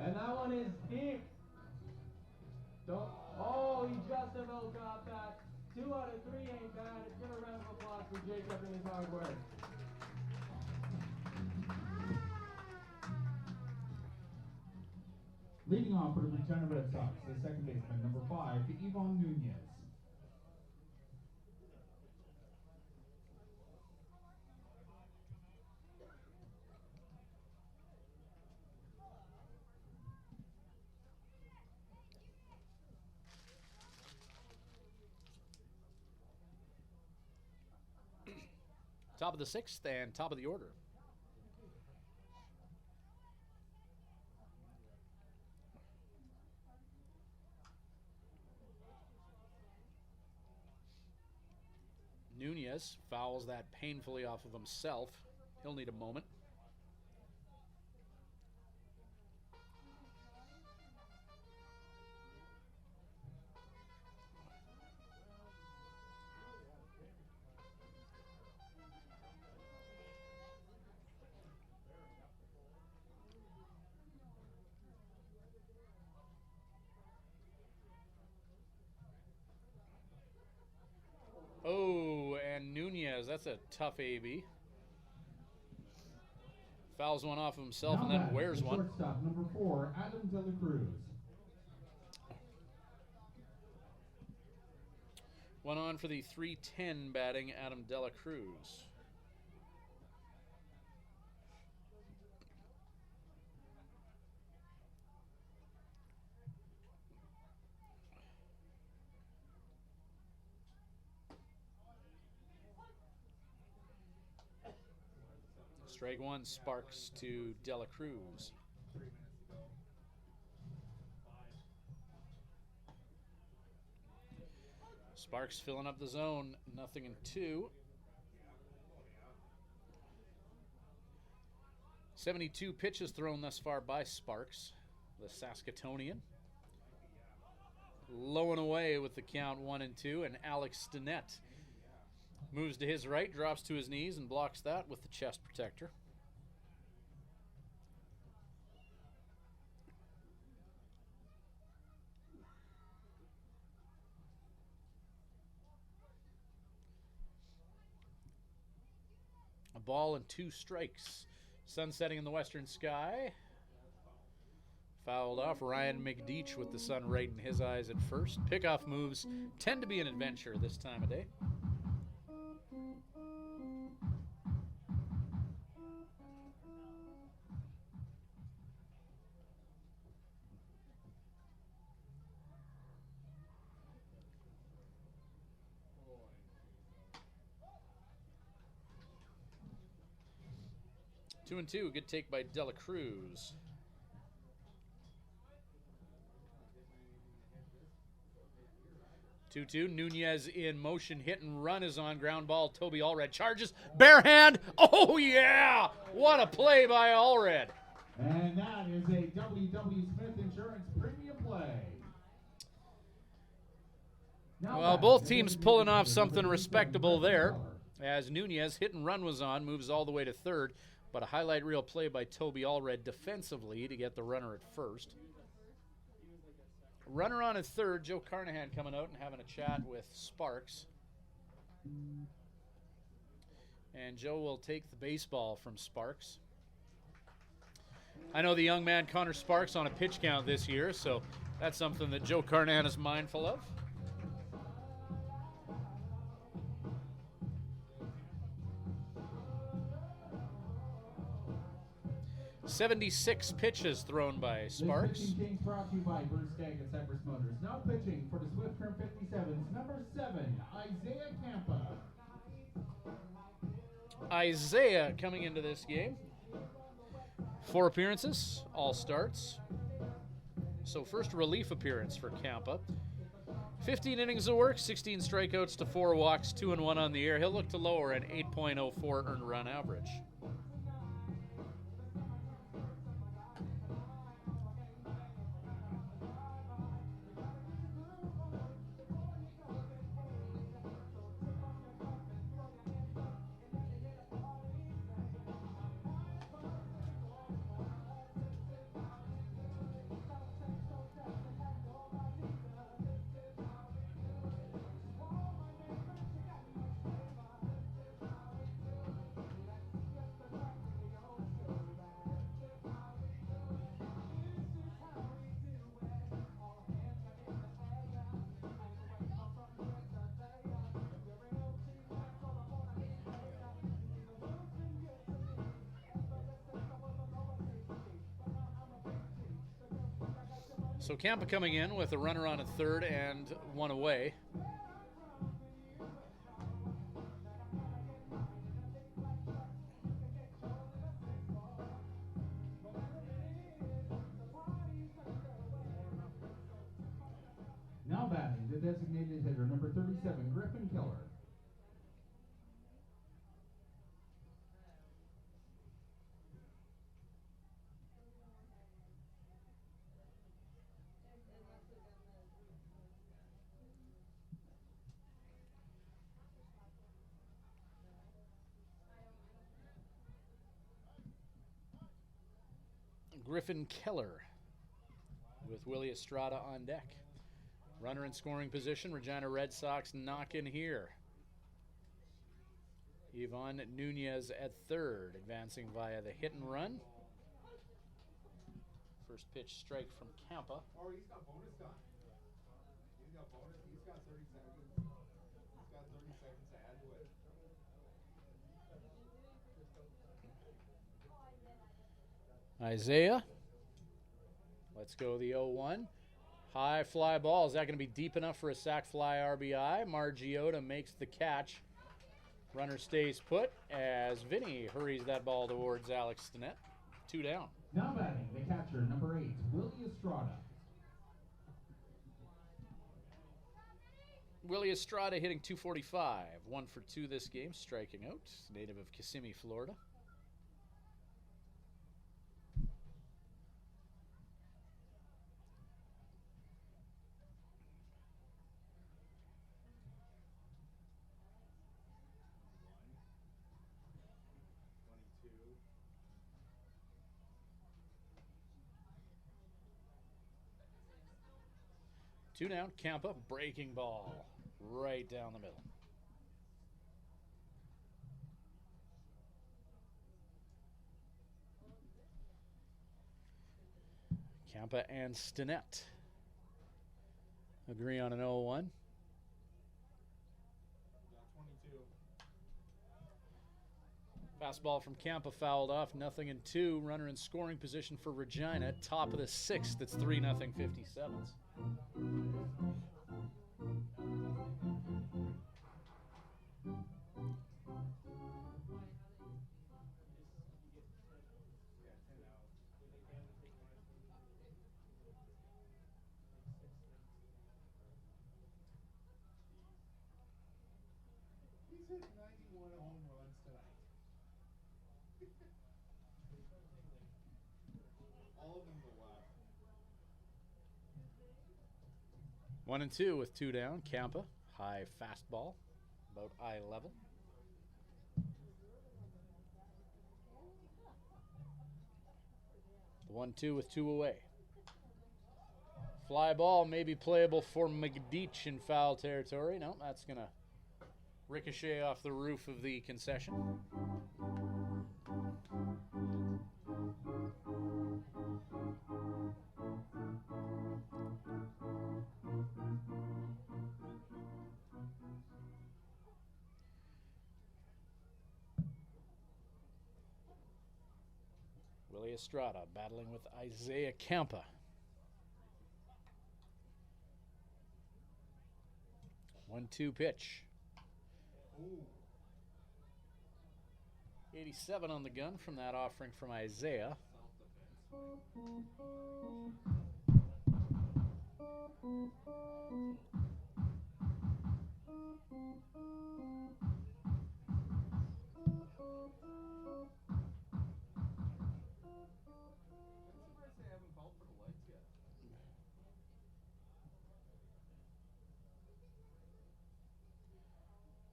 And that one is deep. Oh, he just about got that. 2 out of 3 ain't bad. Let's give a round of applause for Jacob and his hard work. Leading off for the Regina Red Sox, the second baseman, number 5, Yvonne Nunez. Top of the 6th and top of the order. Nunez fouls that painfully off of himself. He'll need a moment. Oh, and Nunez Nunez. That's a tough AB. Fouls one off of himself Now and then batting, wears the one. shortstop, number 4, Adam De La Cruz. One on for the 3-10 batting, Adam De La Cruz. Strike one, Sparks to De La Cruz. 3 minutes ago. 5. Sparks filling up the zone, 0-2. 72 pitches thrown thus far by Sparks, the Saskatoonian. Low and away with the count 1-2, and Alex Stinnett moves to his right, drops to his knees, and blocks that with the chest protector. A ball and 2 strikes. Sun setting in the western sky. Fouled off. Ryan McDeach with the sun right in his eyes at first. Pickoff moves tend to be an adventure this time of day. Two and two. Good take by De La Cruz. 2-2. Nunez in motion. Hit and run is on. Ground ball. Toby Allred charges. Bare hand. Oh, yeah. What a play by Allred. And that is a W.W. Smith Insurance premium play. Now Well, back both to teams the pulling off number something 37, respectable Griffin there. Keller. As Nunez hit and run was on. Moves all the way to third. But a highlight reel play by Toby Allred defensively to get the runner at first. Runner on at third. Joe Carnahan coming out and having a chat with Sparks. And Joe will take the baseball from Sparks. I know the young man Connor Sparks on a pitch count this year, so that's something that Joe Carnahan is mindful of. 76 pitches thrown by Sparks. This pitching change brought to you by Bruce Skagg and Cypress Motors. Now pitching for the Swift Current 57's, number 7, Isaiah Campa. Isaiah coming into this game. 4 appearances, all starts. So first relief appearance for Campa. 15 innings of work, 16 strikeouts to 4 walks, 2 and 1 on the air. He'll look to lower an 8.04 earned run average. So Campa coming in with a runner on at third and 1 away. Now batting, the designated hitter, number 37, Griffin Keller. Griffin Keller with Willie Estrada on deck. Runner in scoring position. Regina Red Sox knock in here. Yvonne Nunez at third, advancing via the hit and run. First pitch strike from Campa. Oh, he's got bonus time. He's got bonus. He's got 30 seconds. He's got 30 seconds to add to it. Isaiah. Let's go the 0-1. High fly ball. Is that going to be deep enough for a sac fly RBI? Margiota makes the catch. Runner stays put as Vinny hurries that ball towards Alex Stinnett. 2 down. Now batting, the catcher, number 8, Willie Estrada. Willie Estrada hitting .245. 1 for 2 this game, striking out. Native of Kissimmee, Florida. Two down, Campa, breaking ball right down the middle. Campa and Stinnett agree on an 0-1. Fastball from Campa fouled off, 0-2. Runner in scoring position for Regina. Top of the 6th, it's 3-0 57's. He's hit 91 home runs tonight. All of them to the left. 1-2 with 2 down. Campa, high fastball, about eye level. The 1-2 with 2 away. Fly ball may be playable for Magdich in foul territory. No, that's going to ricochet off the roof of the concession. Willie Estrada battling with Isaiah Campa. 1-2 pitch. 87 on the gun from that offering from Isaiah.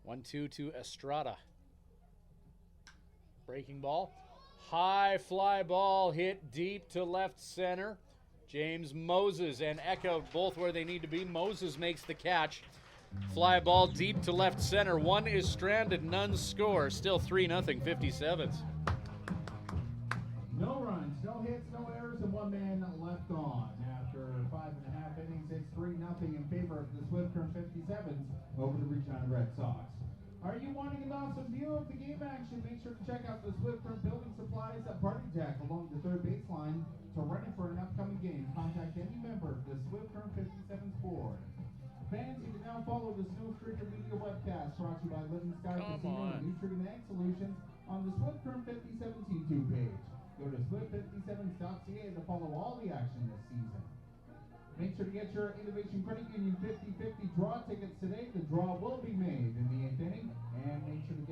One, two to Estrada. Breaking ball. High fly ball hit deep to left center. James Moses and Echo both where they need to be. Moses makes the catch. Fly ball deep to left center. One is stranded, none score. Still 3-0 57's. No runs, no hits, no errors, and 1 man left on. After 5.5 innings, it's 3-0 in favor of the Swift Current 57's over the Regina Red Sox. Are you wanting an awesome view of the game action? Make sure to check out the Swift Current Building Supplies at Party Jack along the third baseline to rent it for an upcoming game. Contact any member of the Swift Current 57's board. Fans, you can now follow the Snow Streaker Media webcast brought to you by Living Sky Casino and Nutrient Ag Solutions on the Swift Current 57's YouTube page. Go to swift57s.ca to follow all the action this season. Make sure to get your Innovation Credit Union 50/50 draw tickets today. The draw will be made in the 8th inning. And make sure to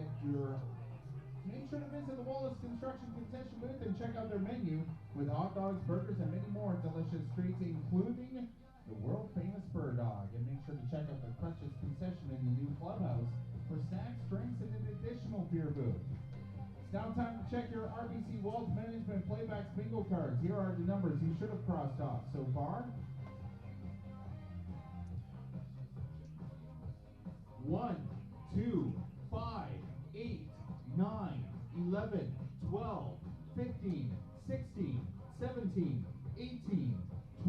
visit the Wallace Construction concession booth and check out their menu with hot dogs, burgers, and many more delicious treats, including the world famous bird dog. And make sure to check out the Precious concession in the new clubhouse for snacks, drinks, and an additional beer booth. It's now time to check your RBC Wealth Management Playbacks bingo cards. Here are the numbers you should have crossed off so far. 1, 2, 5, 8, 11, 12, 15, 16, 17, 18,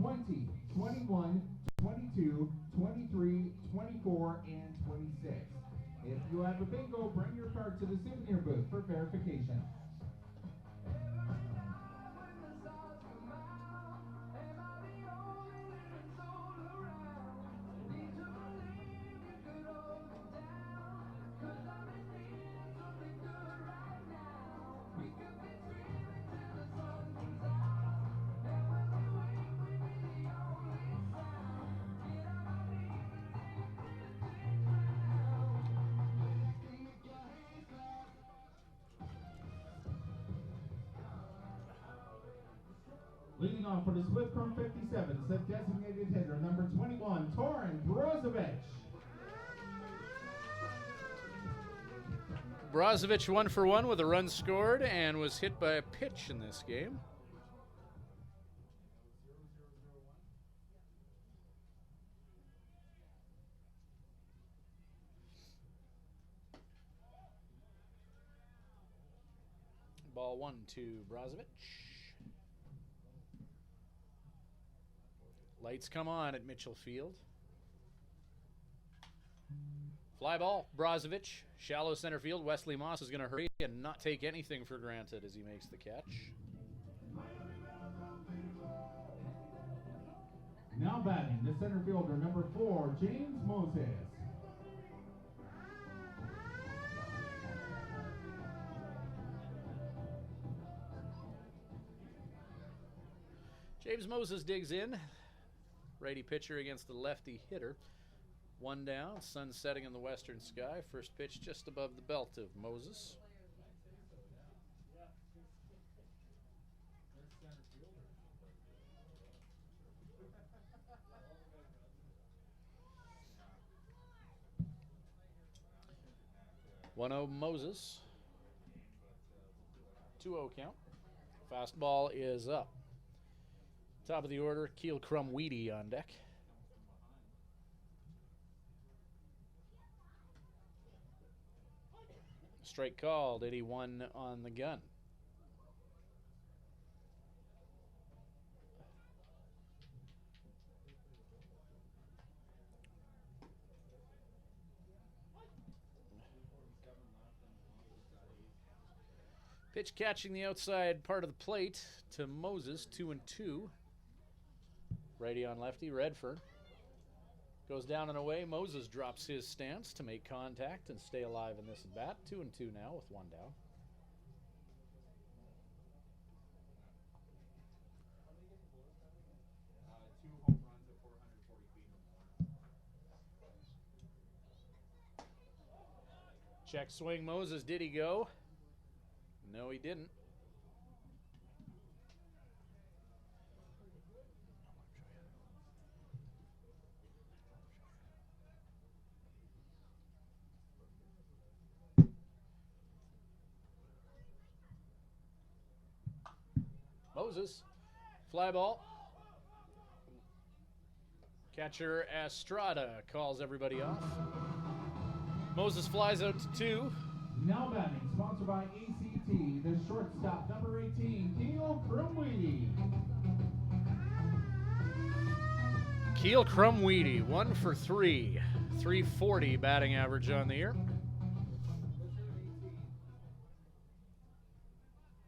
20, 21, 22, 23, 24, and 26. If you have a bingo, bring your card to the souvenir booth for verification. Leading off for the split from 57, the designated hitter, number 21, Torin Brozovic. Brozovic 1 for 1 with a run scored and was hit by a pitch in this game. Ball 1 to Brozovic. Lights come on at Mitchell Field. Fly ball, Brozovic. Shallow center field. Wesley Moss is going to hurry and not take anything for granted as he makes the catch. Now batting, the center fielder, number 4, James Moses. James Moses digs in. Righty pitcher against the lefty hitter. 1 down, sun setting in the western sky. First pitch just above the belt of Moses. One-0 Moses. 2-0 count. Fastball is up. Top of the order, Keel Crumweedy on deck. Strike called, 81 on the gun. Pitch catching the outside part of the plate to Moses, 2-2. Righty on lefty, Redfern. Goes down and away. Moses drops his stance to make contact and stay alive in this at bat. 2-2 now with 1 down. Two home runs at 440 feet or more. Check swing, Moses. Did he go? No, he didn't. Moses, fly ball. Catcher Estrada calls everybody off. Moses flies out to 2. Now batting, sponsored by ACT, the shortstop, number 18, Keel Crumweedy. Keel Crumweedy, 1 for 3. 340 batting average on the year.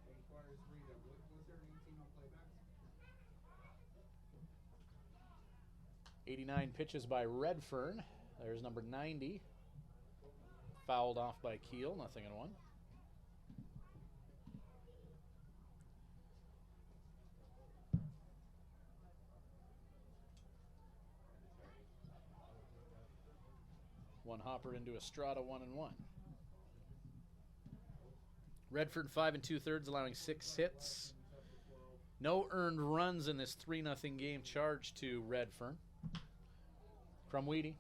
Requires 3 though. Was there an 18 on playbacks? 89 pitches by Redfern. There's number 90. Fouled off by Keel, 0-1. One hopper into Estrada, 1-1. Redford 5 2/3, allowing 6 hits. No earned runs in this 3-0 game charged to Redfern. Crumweedy.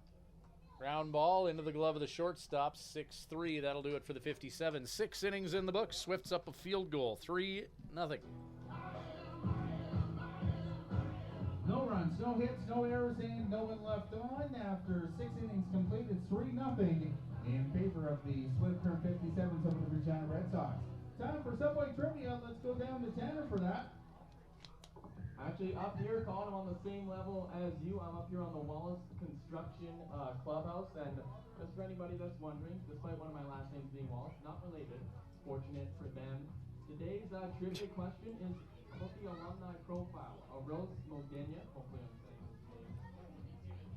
Ground ball into the glove of the shortstop, 6-3. That'll do it for the 57. 6 innings in the books. Swifts up a field goal, 3-0. No runs, no hits, no errors, and no one left on. After 6 innings completed, 3-0 in favor of the split term 57s over the Regina Red Sox. Time for Subway Trivia, let's go down to Tanner for that. Actually, up here, Colin, I'm on the same level as you. I'm up here on the Wallace Construction Clubhouse, and just for anybody that's wondering, despite one of my last names being Wallace, not related, fortunate for them. Today's trivia question is about the alumni profile of Rose Modena. Hopefully I'm saying his name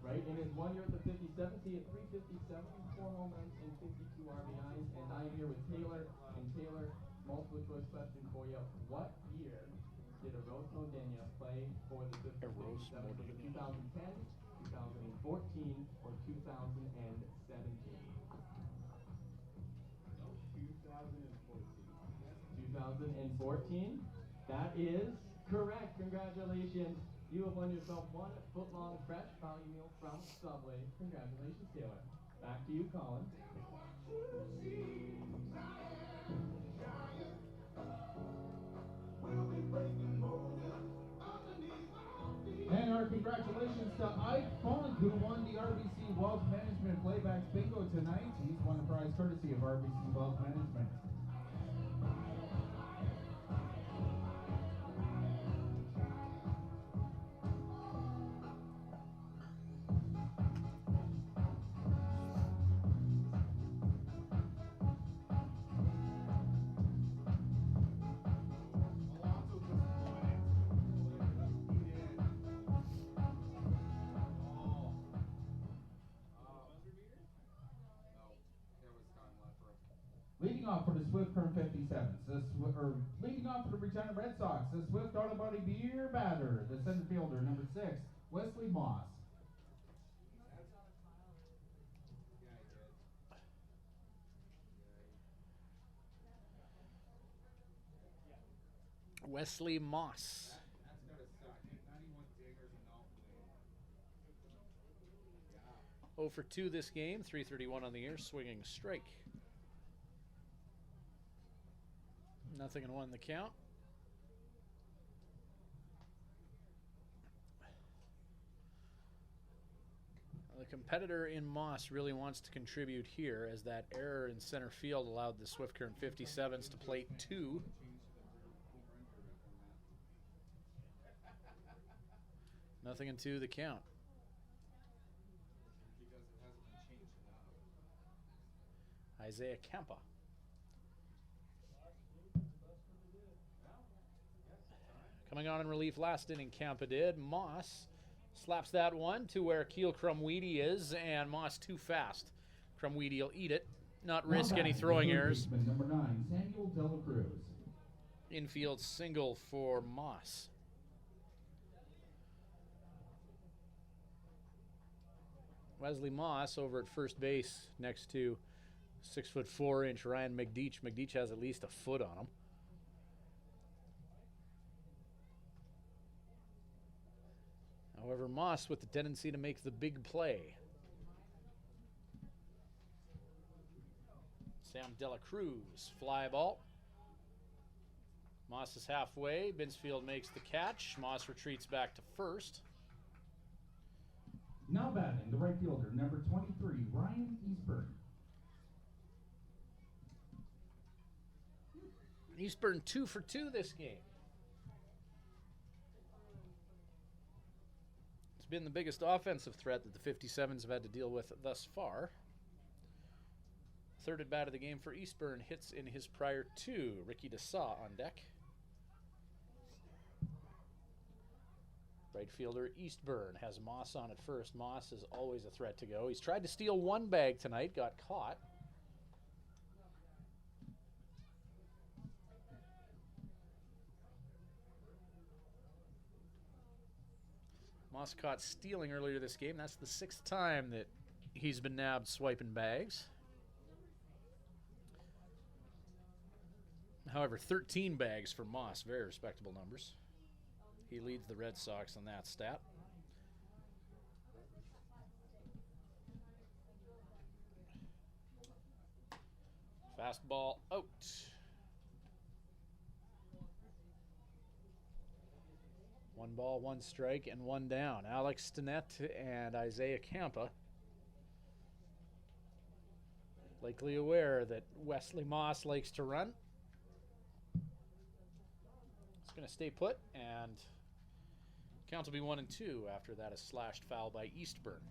right. In his 1 year at the 57, he had 357, 4 home runs, and 52 RBIs. And I am here with Taylor. And Taylor, multiple choice question for you. What year did Rose Modena play for the 57? Was it 2010, 2014, or 2017? 2014. That is correct. Congratulations. You have won yourself 1 foot-long fresh value meal from Subway. Congratulations, Taylor. Back to you, Colin. And our congratulations to Ike Funk, who won the RBC Wealth Management Playbacks Bingo tonight. He's won the prize courtesy of RBC Wealth Management. Leading off for the Swift Current 57's, leading off for the Regina Red Sox, the Swift Auto Body Beer Batter, the center fielder, number 6, Wesley Moss. Wesley Moss. 0 for 2 this game, 331 on the year, swinging strike. 0-1 the count. The competitor in Moss really wants to contribute here, as that error in center field allowed the Swift Current 57's to plate 2. Nothing in 2 the count. Isaiah Campa. Coming on in relief last inning, Campa did. Moss slaps that one to where Keel Crumweedy is, and Moss too fast. Crumweedy will eat it, not risk any throwing errors. Number 9, Samuel Dela Cruz. Infield single for Moss. Wesley Moss over at first base next to 6'4" Ryan McDeach. McDeach has at least a foot on him. However, Moss with the tendency to make the big play. Sam Dela Cruz, fly ball. Moss is halfway. Binsfield makes the catch. Moss retreats back to first. Now batting, the right fielder, number 23, Ryan Eastburn. Eastburn 2 for 2 this game. It's been the biggest offensive threat that the 57's have had to deal with thus far. Third at bat of the game for Eastburn, hits in his prior 2. Ricky DeSaw on deck. Right fielder Eastburn has Moss on at first. Moss is always a threat to go. He's tried to steal one bag tonight, got caught. Moss caught stealing earlier this game. That's the 6th time that he's been nabbed swiping bags. However, 13 bags for Moss, very respectable numbers. He leads the Red Sox on that stat. Fastball out. One ball, one strike, and one down. Alex Stinnett and Isaiah Campa, likely aware that Wesley Moss likes to run. It's going to stay put, and count will be 1-2 after that is slashed foul by Eastburn.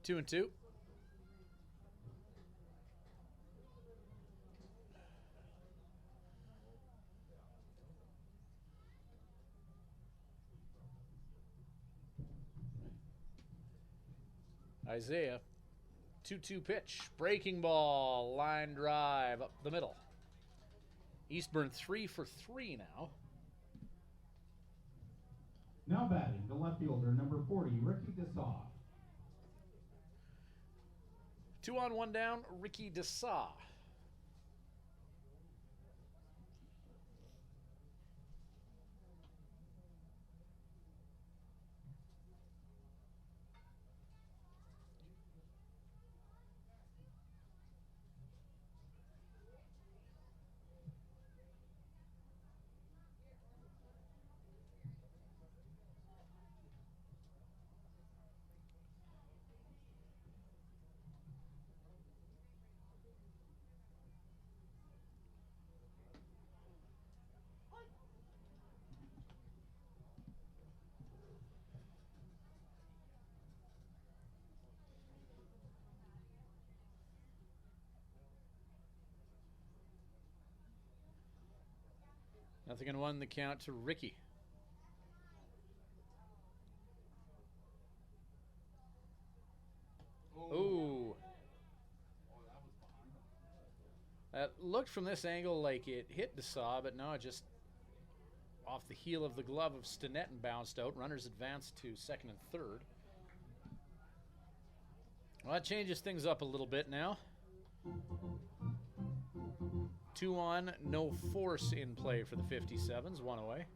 Two and two. Isaiah, 2-2 pitch, breaking ball, line drive up the middle. Eastburn 3 for 3 now. Now batting, the left fielder, number 40, Ricky Desaw. 2 on, 1 down, Ricky Desaw. Nothing in 1, the count to Ricky. Ooh. That looked from this angle like it hit Desaw, but no, it just off the heel of the glove of Stinnett and bounced out. Runners advanced to second and third. Well, that changes things up a little bit now. 2 on, no force in play for the 57's, 1 away.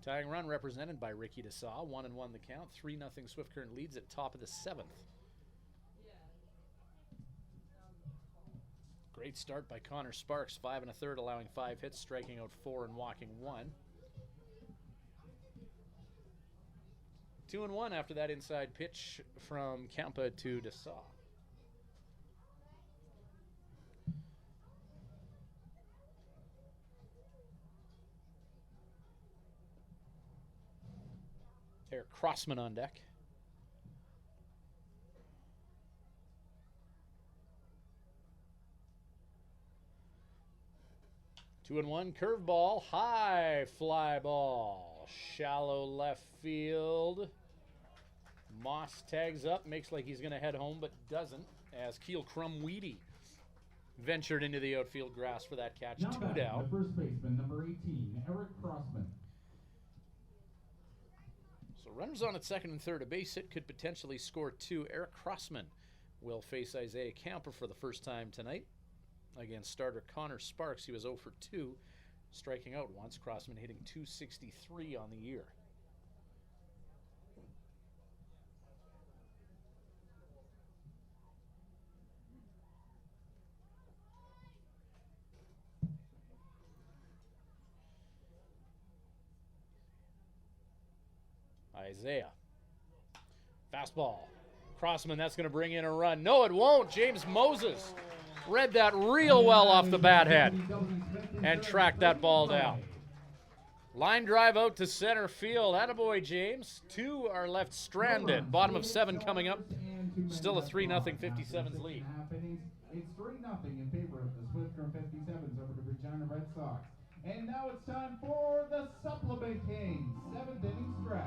Tying run represented by Ricky Desaw, 1-1 the count, 3-0 Swift Current leads at top of the 7th. Great start by Connor Sparks, 5 1/3, allowing 5 hits, striking out 4 and walking 1. 2-1 after that inside pitch from Kampa to Desaw. Eric Crossman on deck. Two and one, curveball, high fly ball, shallow left field. Moss tags up, makes like he's going to head home, but doesn't, as Keel Crumweedy ventured into the outfield grass for that catch. Now 2 back, down. the first baseman, number 18, Eric Crossman. So runners on at second and third. A base hit could potentially score 2. Eric Crossman will face Isaiah Camper for the first time tonight. Against starter Connor Sparks, he was 0 for 2, striking out once. Crossman hitting .263 on the year. Isaiah. Fastball. Crossman, that's going to bring in a run. No, it won't. James Moses read that real well off the bat head and tracked that ball down. Line drive out to center field. Attaboy, James. 2 are left stranded. Bottom of 7 coming up. Still a 3-0 57's lead. It's 3-0 in favor of the Swift Current 57's over the Regina Red Sox. And now it's time for the Supplement Kings, 7th inning stretch.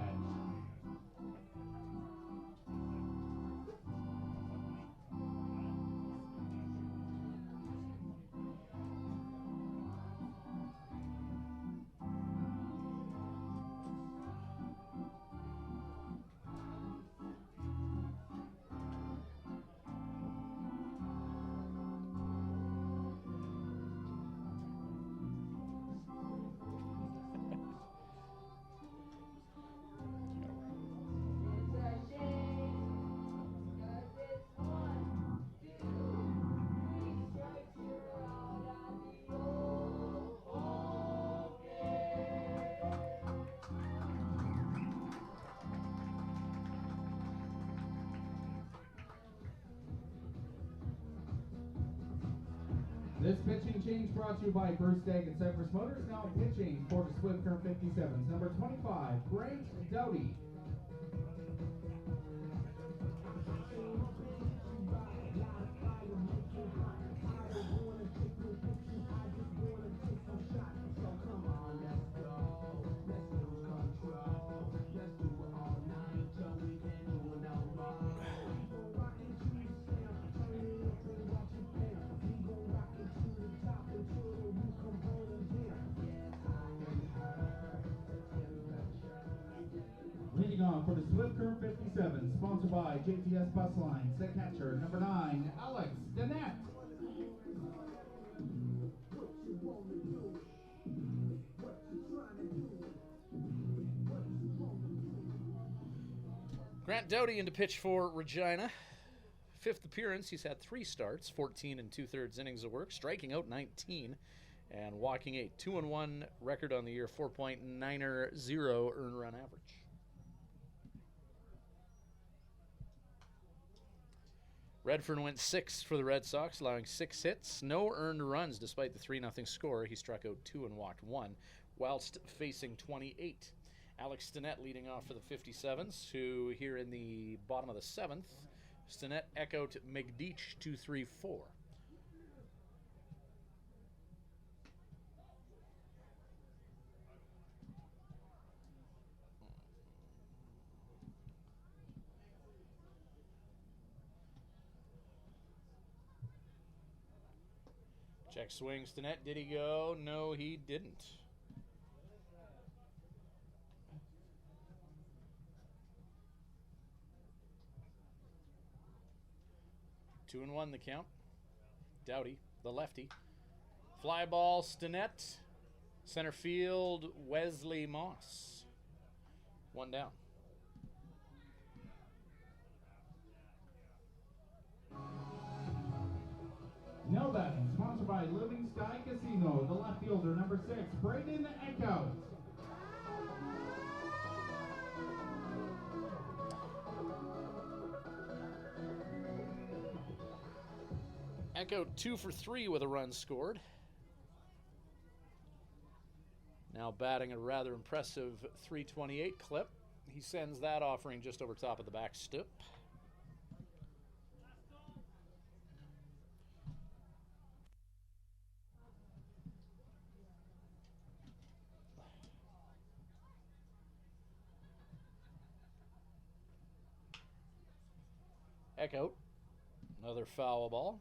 This pitching change brought to you by First Egg and Cypress Motors. Now pitching for the Swift Current 57's, number 25, Grant Doughty. Leading on for the Swift Current 57, sponsored by JTS Bus Line, set catcher, number 9, Alex Danette. Grant Doughty in to pitch for Regina. Fifth appearance, he's had 3 starts, 14 and 2/3 innings of work, striking out 19, and walking 8. 2-1 record on the year, 4.90 earned run average. Redfern went 6 for the Red Sox, allowing 6 hits, no earned runs despite the 3-0 score. He struck out 2 and walked 1, whilst facing 28. Alex Stinnett leading off for the 57's, who here in the bottom of the 7th, Stinnett echoed McDeach 2-3-4. Check swing, Stinnett. Did he go? No, he didn't. Two and 1 the count. Doughty, the lefty. Fly ball, Stinnett. Center field, Wesley Moss. 1 down. No batting, sponsored by Living Sky Casino, the left fielder, number 6, Braden Eckhout. Echo 2 for 3 with a run scored. Now batting a rather impressive .328 clip. He sends that offering just over top of the back stip. Echo, another foul ball.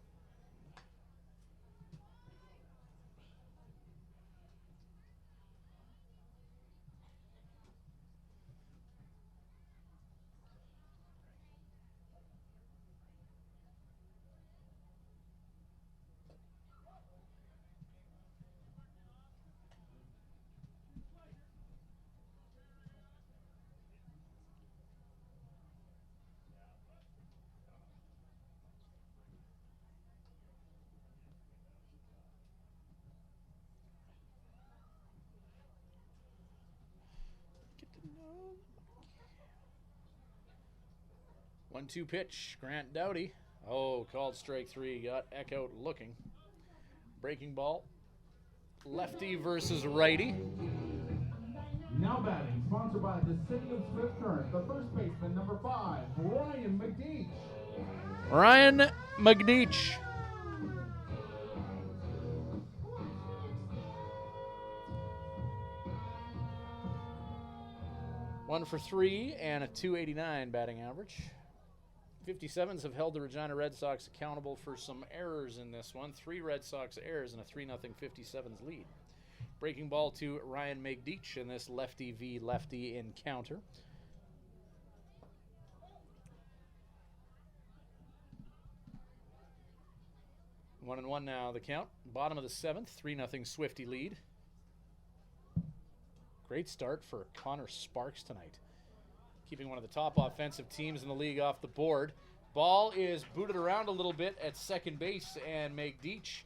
Get to know. 1-2 pitch, Grant Doughty. Oh, called strike 3, got Eckhout looking. Breaking ball, lefty versus righty. Now batting, sponsored by the City of Swift Current, the first baseman, number 5, Ryan McDeach. Ryan McDeach. One for 3 and a .289 batting average. 57's have held the Regina Red Sox accountable for some errors in this one. 3 Red Sox errors and a 3-0 57's lead. Breaking ball to Ryan McDeach in this lefty v lefty encounter. One and 1 now the count. Bottom of the 7th, 3-0 Swifty lead. Great start for Connor Sparks tonight, keeping one of the top offensive teams in the league off the board. Ball is booted around a little bit at second base, and McDeach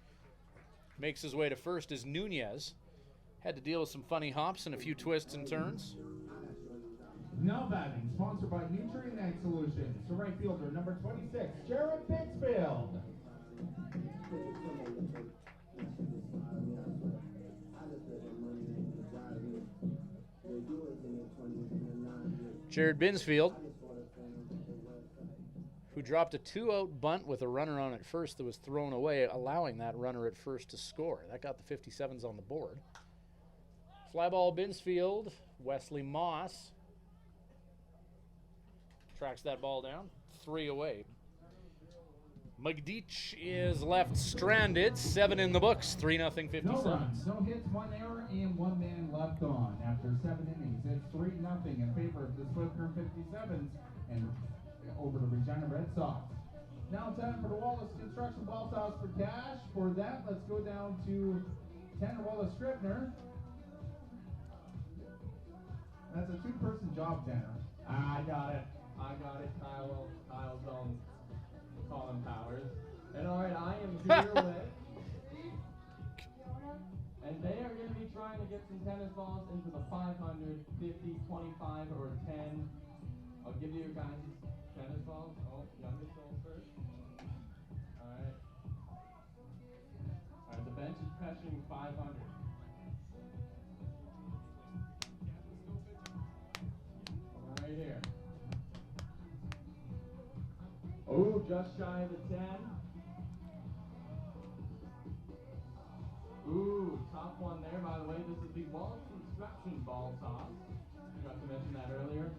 makes his way to first as Nunez had to deal with some funny hops and a few twists and turns. Now batting, sponsored by Nutrient Ag Solutions, the right fielder, number 26, Jared Pittsfield. Jared Binsfield, who dropped a 2-out bunt with a runner on at first that was thrown away, allowing that runner at first to score. That got the 57's on the board. Fly ball Binsfield, Wesley Moss tracks that ball down, 3 away. Magdich is left stranded, 7 in the books, 3-0 57. No runs, no hits, 1 error, and 1 man left on. After 7 innings, it's 3-0 in favor of the Swift Current 57's and over the Regina Red Sox. Now time for the Wallace Construction Ball Toss for cash. For that, let's go down to Tanner Wallace-Scribner. That's a 2-person job, Tanner. I got it. Kyle's own Colin Powers. And all right, I am here with. And they are going to be trying to get some tennis balls into the 500, 50, 25, or 10. I'll give you your guys' tennis balls. Oh, youngest goal first. All right. All right, the bench is catching 500. Right here. Oh, just shy of the 10. Ooh, top one there. By the way, this is the Wallace Construction Ball Toss. Forgot to mention that earlier.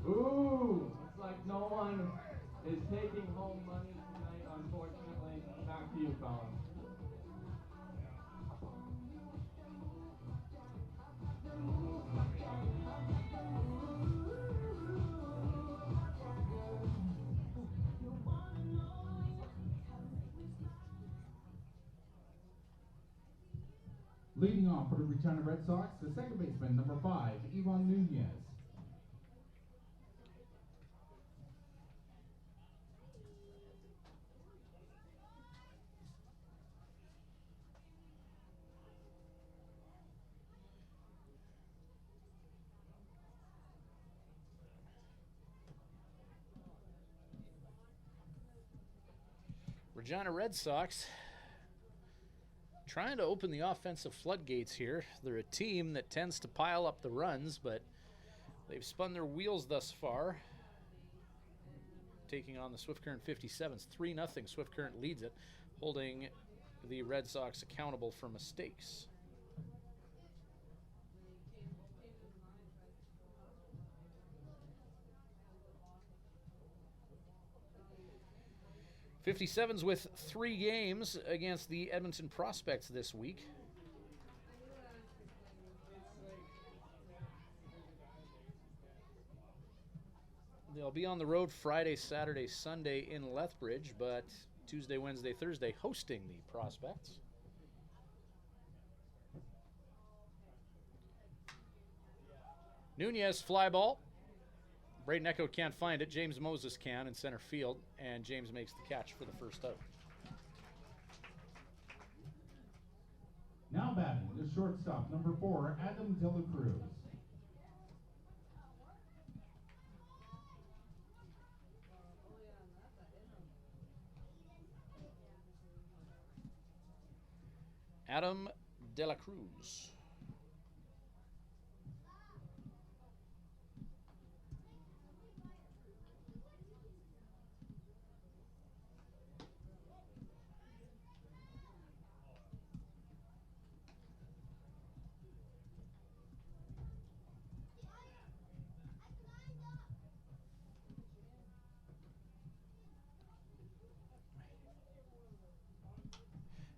Ooh, it's like no one is taking home money tonight, unfortunately. Back to you, Colin. Leading off for the Regina Red Sox, the second baseman, number 5, Ivan Nunez. Regina Red Sox trying to open the offensive floodgates here. They're a team that tends to pile up the runs, but they've spun their wheels thus far. Taking on the Swift Current 57's, 3-0. Swift Current leads it, holding the Red Sox accountable for mistakes. '57's with 3 games against the Edmonton Prospects this week. They'll be on the road Friday, Saturday, Sunday in Lethbridge, but Tuesday, Wednesday, Thursday hosting the Prospects. Nunez fly ball. Braden Echo can't find it. James Moses can in center field, and James makes the catch for the first out. Now batting, the shortstop, number 4, Adam De La Cruz. Adam De La Cruz.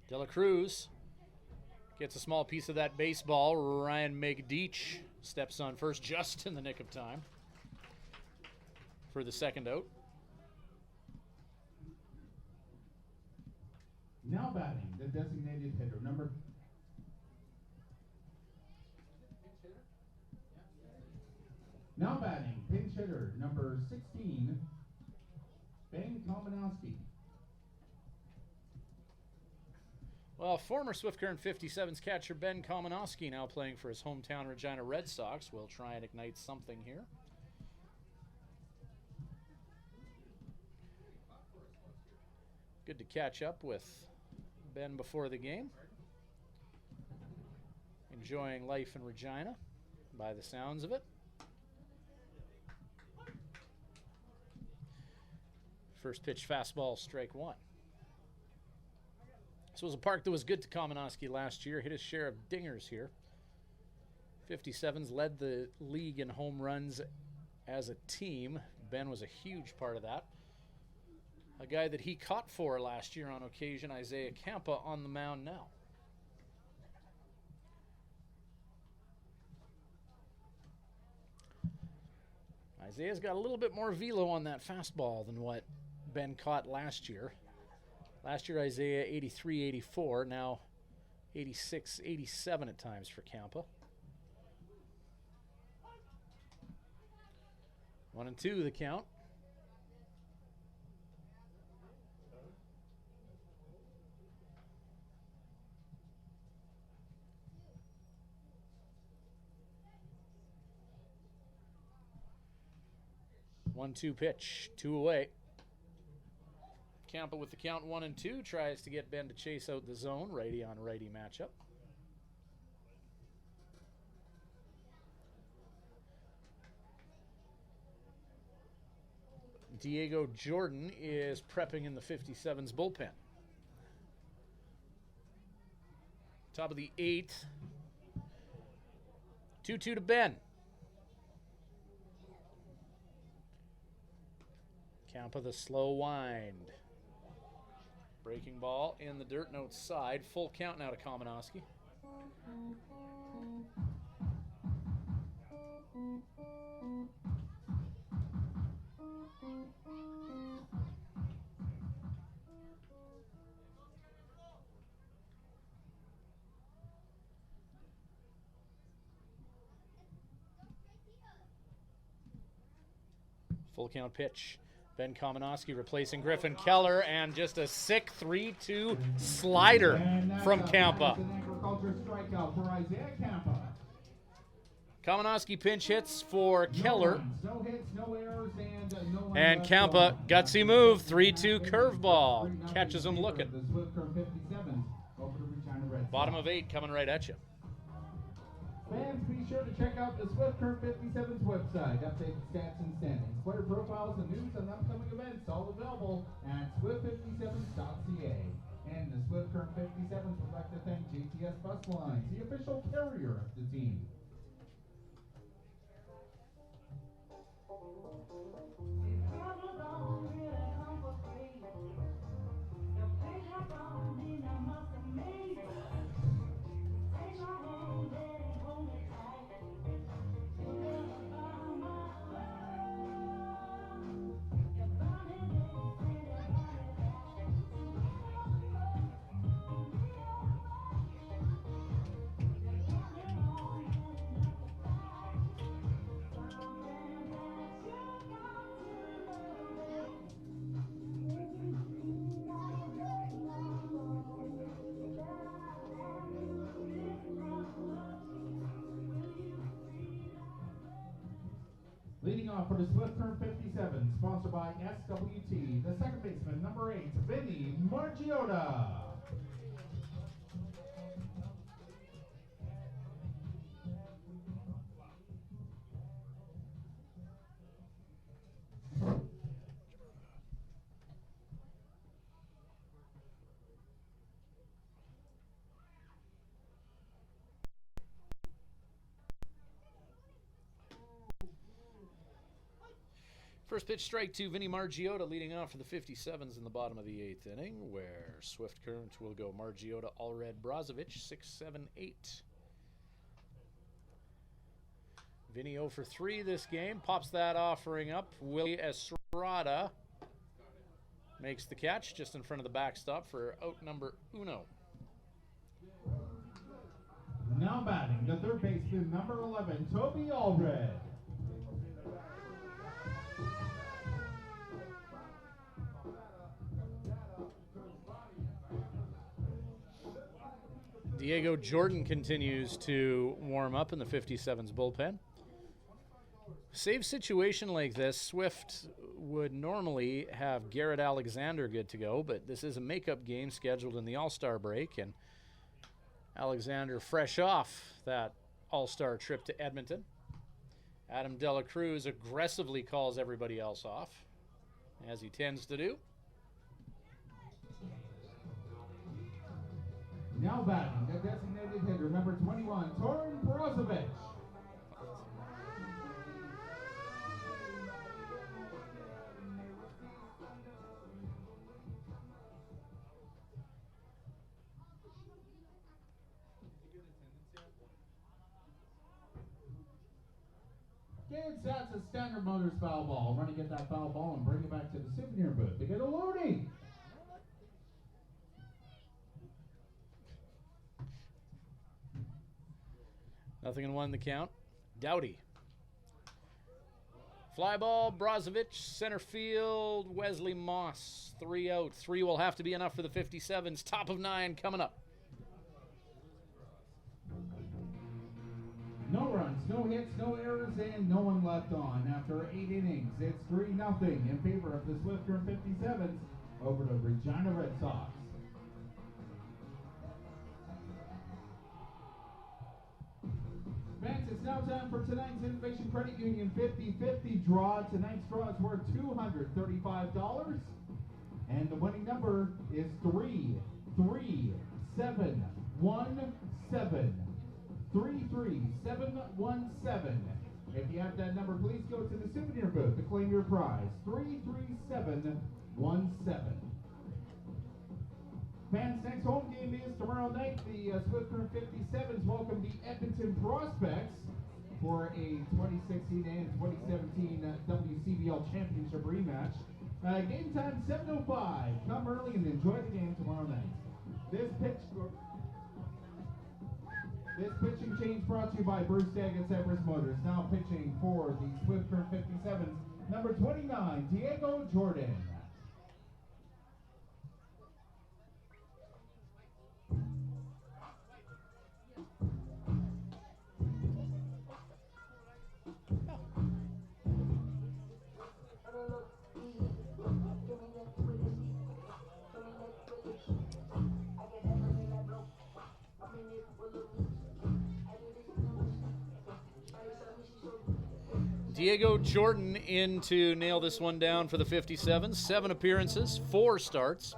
De La Cruz gets a small piece of that baseball. Ryan Magdich steps on first just in the nick of time for the second out. Now batting, the designated hitter, number... Now batting, pinch hitter, number 16, Ben Komanowski. Well, former Swift Current 57's catcher Ben Komanowski now playing for his hometown Regina Red Sox will try and ignite something here. Good to catch up with Ben before the game. enjoying life in Regina by the sounds of it. First pitch fastball, strike one. This was a park that was good to Kamenowski last year. Hit his share of dingers here. 57's led the league in home runs as a team. Ben was a huge part of that. A guy that he caught for last year on occasion, Isaiah Campa, on the mound now. Isaiah's got a little bit more velo on that fastball than what Ben caught last year. Last year, Isaiah 83, 84. Now 86, 87 at times for Campa. 1-2 the count. One-two pitch, 2 away. Campa with the count 1-2 tries to get Ben to chase out the zone. Righty on righty matchup. Diego Jordan is prepping in the 57's bullpen. Top of the 8th. 2-2 to Ben. Campa the slow wind. Breaking ball in the dirt note side. Full count now to Kamenowski. Full count pitch. Ben Kamenowski replacing Griffin Keller, and just a sick 3-2 slider from Campa. Kamenowski pinch hits for Keller. And Campa, gutsy move, 3-2 curveball. Catches him looking. Bottom of 8 coming right at you. Fans, be sure to check out the Swift Current 57's website. Updated stats and standings, player profiles, and news on upcoming events, all available at swift57s.ca. And the Swift Current 57's would like to thank JTS Bus Lines, the official carrier of the team. Leading off for the Swift Current 57, sponsored by SWT, the second baseman, number 8, Vinny Margiotta. First pitch strike to Vinny Margiotta, leading off for the 57's in the bottom of the 8th inning, where Swift Current will go Margiotta, Allred, Brozovic, 6, 7, 8. Vinny 0 for 3 this game. Pops that offering up. Willie Estrada makes the catch just in front of the backstop for out number uno. Now batting, the third baseman, number 11, Toby Allred. Diego Jordan continues to warm up in the 57's bullpen. Save situation like this, Swift would normally have Garrett Alexander good to go, but this is a makeup game scheduled in the All-Star break, and Alexander fresh off that all-star trip to Edmonton. Adam Dela Cruz aggressively calls everybody else off, as he tends to do. Now batting, the designated hitter, number 21, Torin Brozovic. Kids, that's a Standard Motors foul ball. Run to get that foul ball and bring it back to the souvenir booth to get a loading. Nothing in one the count. Doughty. Fly ball, Brozovic, center field, Wesley Moss. 3 out. 3 will have to be enough for the 57's. Top of 9 coming up. No runs, no hits, no errors, and no one left on. After 8 innings, it's 3-0 in favor of the Swift Current 57's over the Regina Red Sox. Fans, it's now time for tonight's Innovation Credit Union 50-50 draw. Tonight's draw is worth $235, and the winning number is 33717. 33717. If you have that number, please go to the souvenir booth to claim your prize. 33717. Fans, next home game is tomorrow night. The Swift Current 57's welcome the Edmonton Prospects for a 2016 and 2017 WCBL Championship rematch. Game time 7:05. Come early and enjoy the game tomorrow night. This pitching change brought to you by Bruce Daggett Cypress Motors. Now pitching for the Swift Current 57's, number 29, Diego Jordan. Diego Jordan in to nail this one down for the 57's. 7 appearances, 4 starts.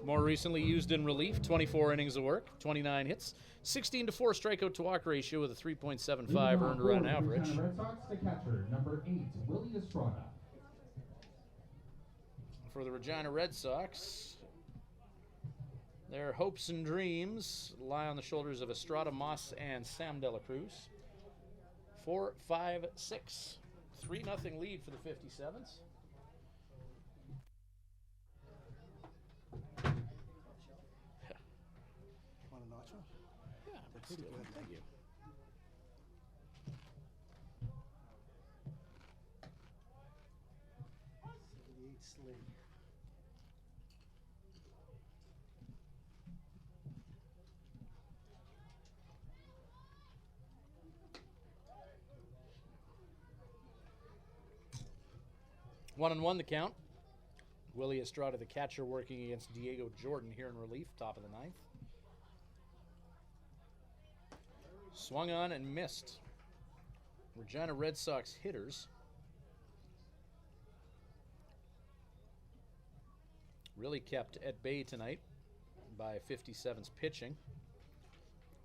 More recently used in relief, 24 innings of work, 29 hits, 16-4 strikeout to walk ratio with a 3.75 earned run average. Regina Red Sox to catcher, number 8, Willie Estrada. For the Regina Red Sox, their hopes and dreams lie on the shoulders of Estrada, Moss, and Sam Dela Cruz. 4-5-6. 3-0 lead for the 57's. Want a nacho? Yeah, that's pretty good. Thank you. Sling. One and one the count. Willie Estrada, the catcher, working against Diego Jordan here in relief, top of the 9th. Swung on and missed. Regina Red Sox hitters really kept at bay tonight by 57's pitching.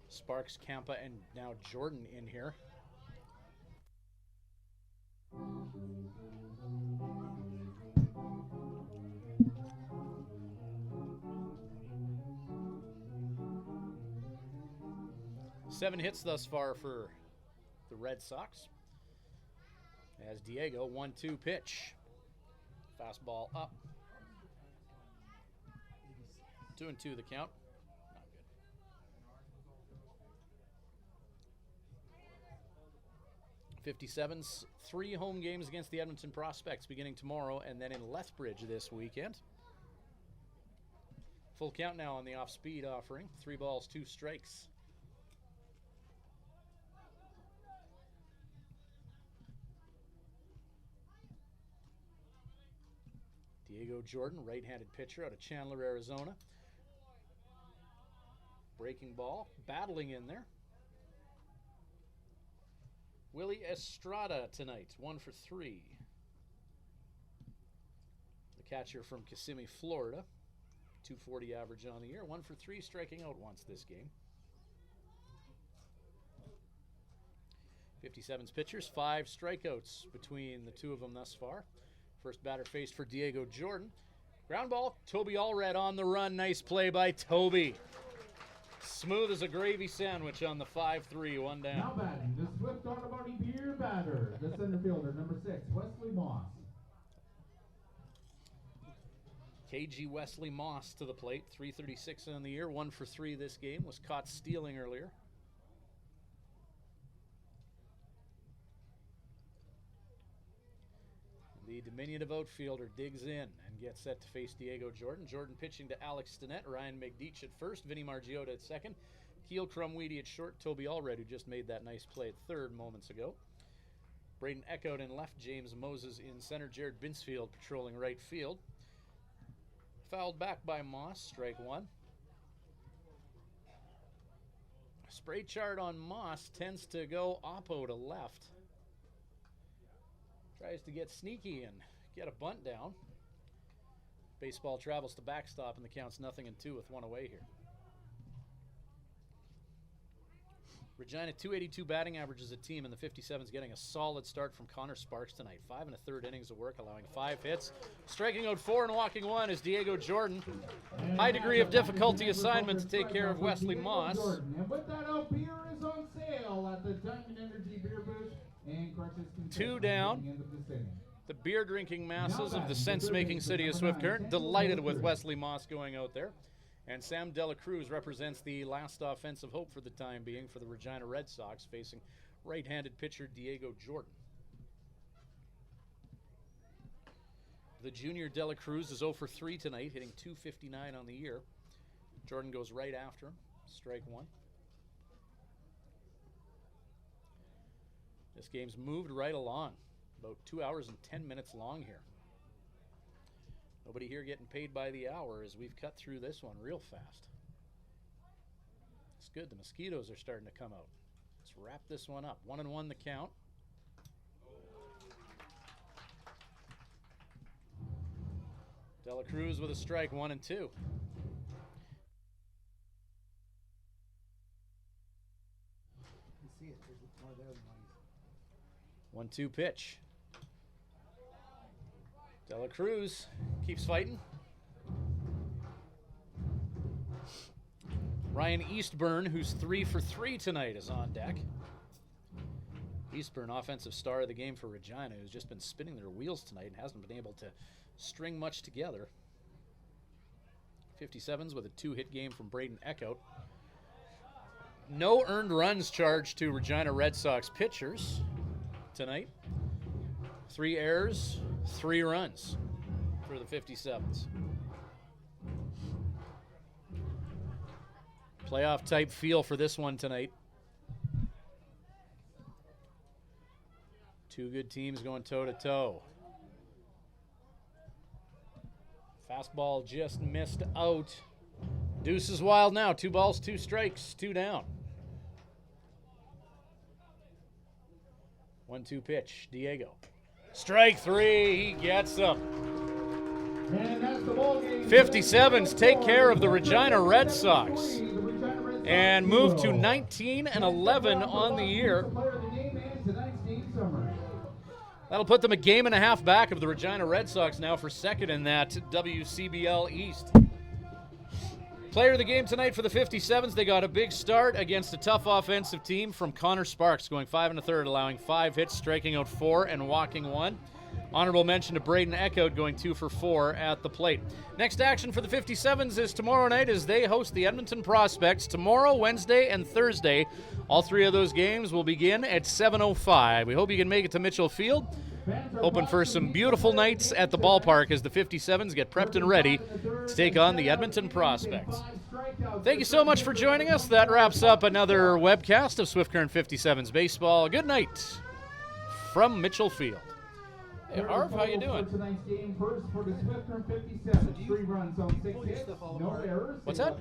Sparks, Campa, and now Jordan in here. Seven hits thus far for the Red Sox. As Diego, 1-2 pitch. Fastball up. 2-2 the count. Not good. 57's 3 home games against the Edmonton Prospects beginning tomorrow and then in Lethbridge this weekend. Full count now on the off-speed offering. 3 balls, 2 strikes. Diego Jordan, right-handed pitcher out of Chandler, Arizona. Breaking ball, battling in there. Willie Estrada tonight, 1 for 3. The catcher from Kissimmee, Florida. 240 average on the year, 1 for 3, striking out once this game. 57's pitchers, 5 strikeouts between the two of them thus far. First batter faced for Diego Jordan. Ground ball, Toby Allred on the run. Nice play by Toby. Smooth as a gravy sandwich on the 5-3, 1 down. Now batting, the Swift Autobody Beer batter, the center fielder, number 6, Wesley Moss. KG Wesley Moss to the plate, 336 on the year, 1 for 3 this game. Was caught stealing earlier. The diminutive outfielder digs in and gets set to face Diego Jordan. Jordan pitching to Alex Stinnett, Ryan McDeach at first, Vinny Margiotta at second, Keel Crumweedy at short, Toby Allred, who just made that nice play at third moments ago. Braden Eckhout in left, James Moses in center, Jared Binsfield patrolling right field. Fouled back by Moss, strike 1. Spray chart on Moss tends to go oppo to left. Tries to get sneaky and get a bunt down. Baseball travels to backstop and the count's 0-2 with 1 away here. Regina 282 batting average as a team, and the 57's getting a solid start from Connor Sparks tonight. 5 1/3 innings of work, allowing 5 hits. Striking out 4 and walking 1 is Diego Jordan. High degree of difficulty assignment to take care of Wesley Moss. And with that out, beer is on sale at the Diamond Energy Beer Booth and Crutches. 2 down. The beer drinking masses of the sense-making city of Swift Current delighted with Wesley Moss going out there. And Sam Dela Cruz represents the last offensive hope for the time being for the Regina Red Sox, facing right-handed pitcher Diego Jordan. The junior Dela Cruz is 0 for 3 tonight, hitting .259 on the year. Jordan goes right after him, strike 1. This game's moved right along, about 2 hours and 10 minutes long here. Nobody here getting paid by the hour as we've cut through this one real fast. It's good. The mosquitoes are starting to come out. Let's wrap this one up. 1-1 the count. Dela Cruz with a strike, 1-2. You see it. There's more there than one. 1-2 pitch. Dela Cruz keeps fighting. Ryan Eastburn, who's 3 for 3 tonight, is on deck. Eastburn, offensive star of the game for Regina, who's just been spinning their wheels tonight and hasn't been able to string much together. 57's with a 2-hit game from Braden Eckhout. No earned runs charged to Regina Red Sox pitchers tonight. 3 errors, 3 runs for the 57's. Playoff type feel for this one tonight. 2 good teams going toe to toe. Fastball just missed out. Deuce is wild now. 2 balls, 2 strikes, 2 down. 1-2 pitch, Diego. Strike 3, he gets them. 57's take care of the Regina Red Sox and move to 19-11 on the year. That'll put them a game and a half back of the Regina Red Sox now for second in that WCBL East. Player of the game tonight for the 57's. They got a big start against a tough offensive team from Connor Sparks, going 5 1/3, allowing 5 hits, striking out 4 and walking 1. Honorable mention to Braden Eckhout, going 2 for 4 at the plate. Next action for the 57's is tomorrow night as they host the Edmonton Prospects tomorrow, Wednesday, and Thursday. All 3 of those games will begin at 7:05. We hope you can make it to Mitchell Field. Hoping for some beautiful nights at the ballpark as the 57's get prepped and ready to take on the Edmonton Prospects. Thank you so much for joining us. That wraps up another webcast of Swift Current 57's Baseball. Good night from Mitchell Field. Hey, Harv, how you doing? What's that?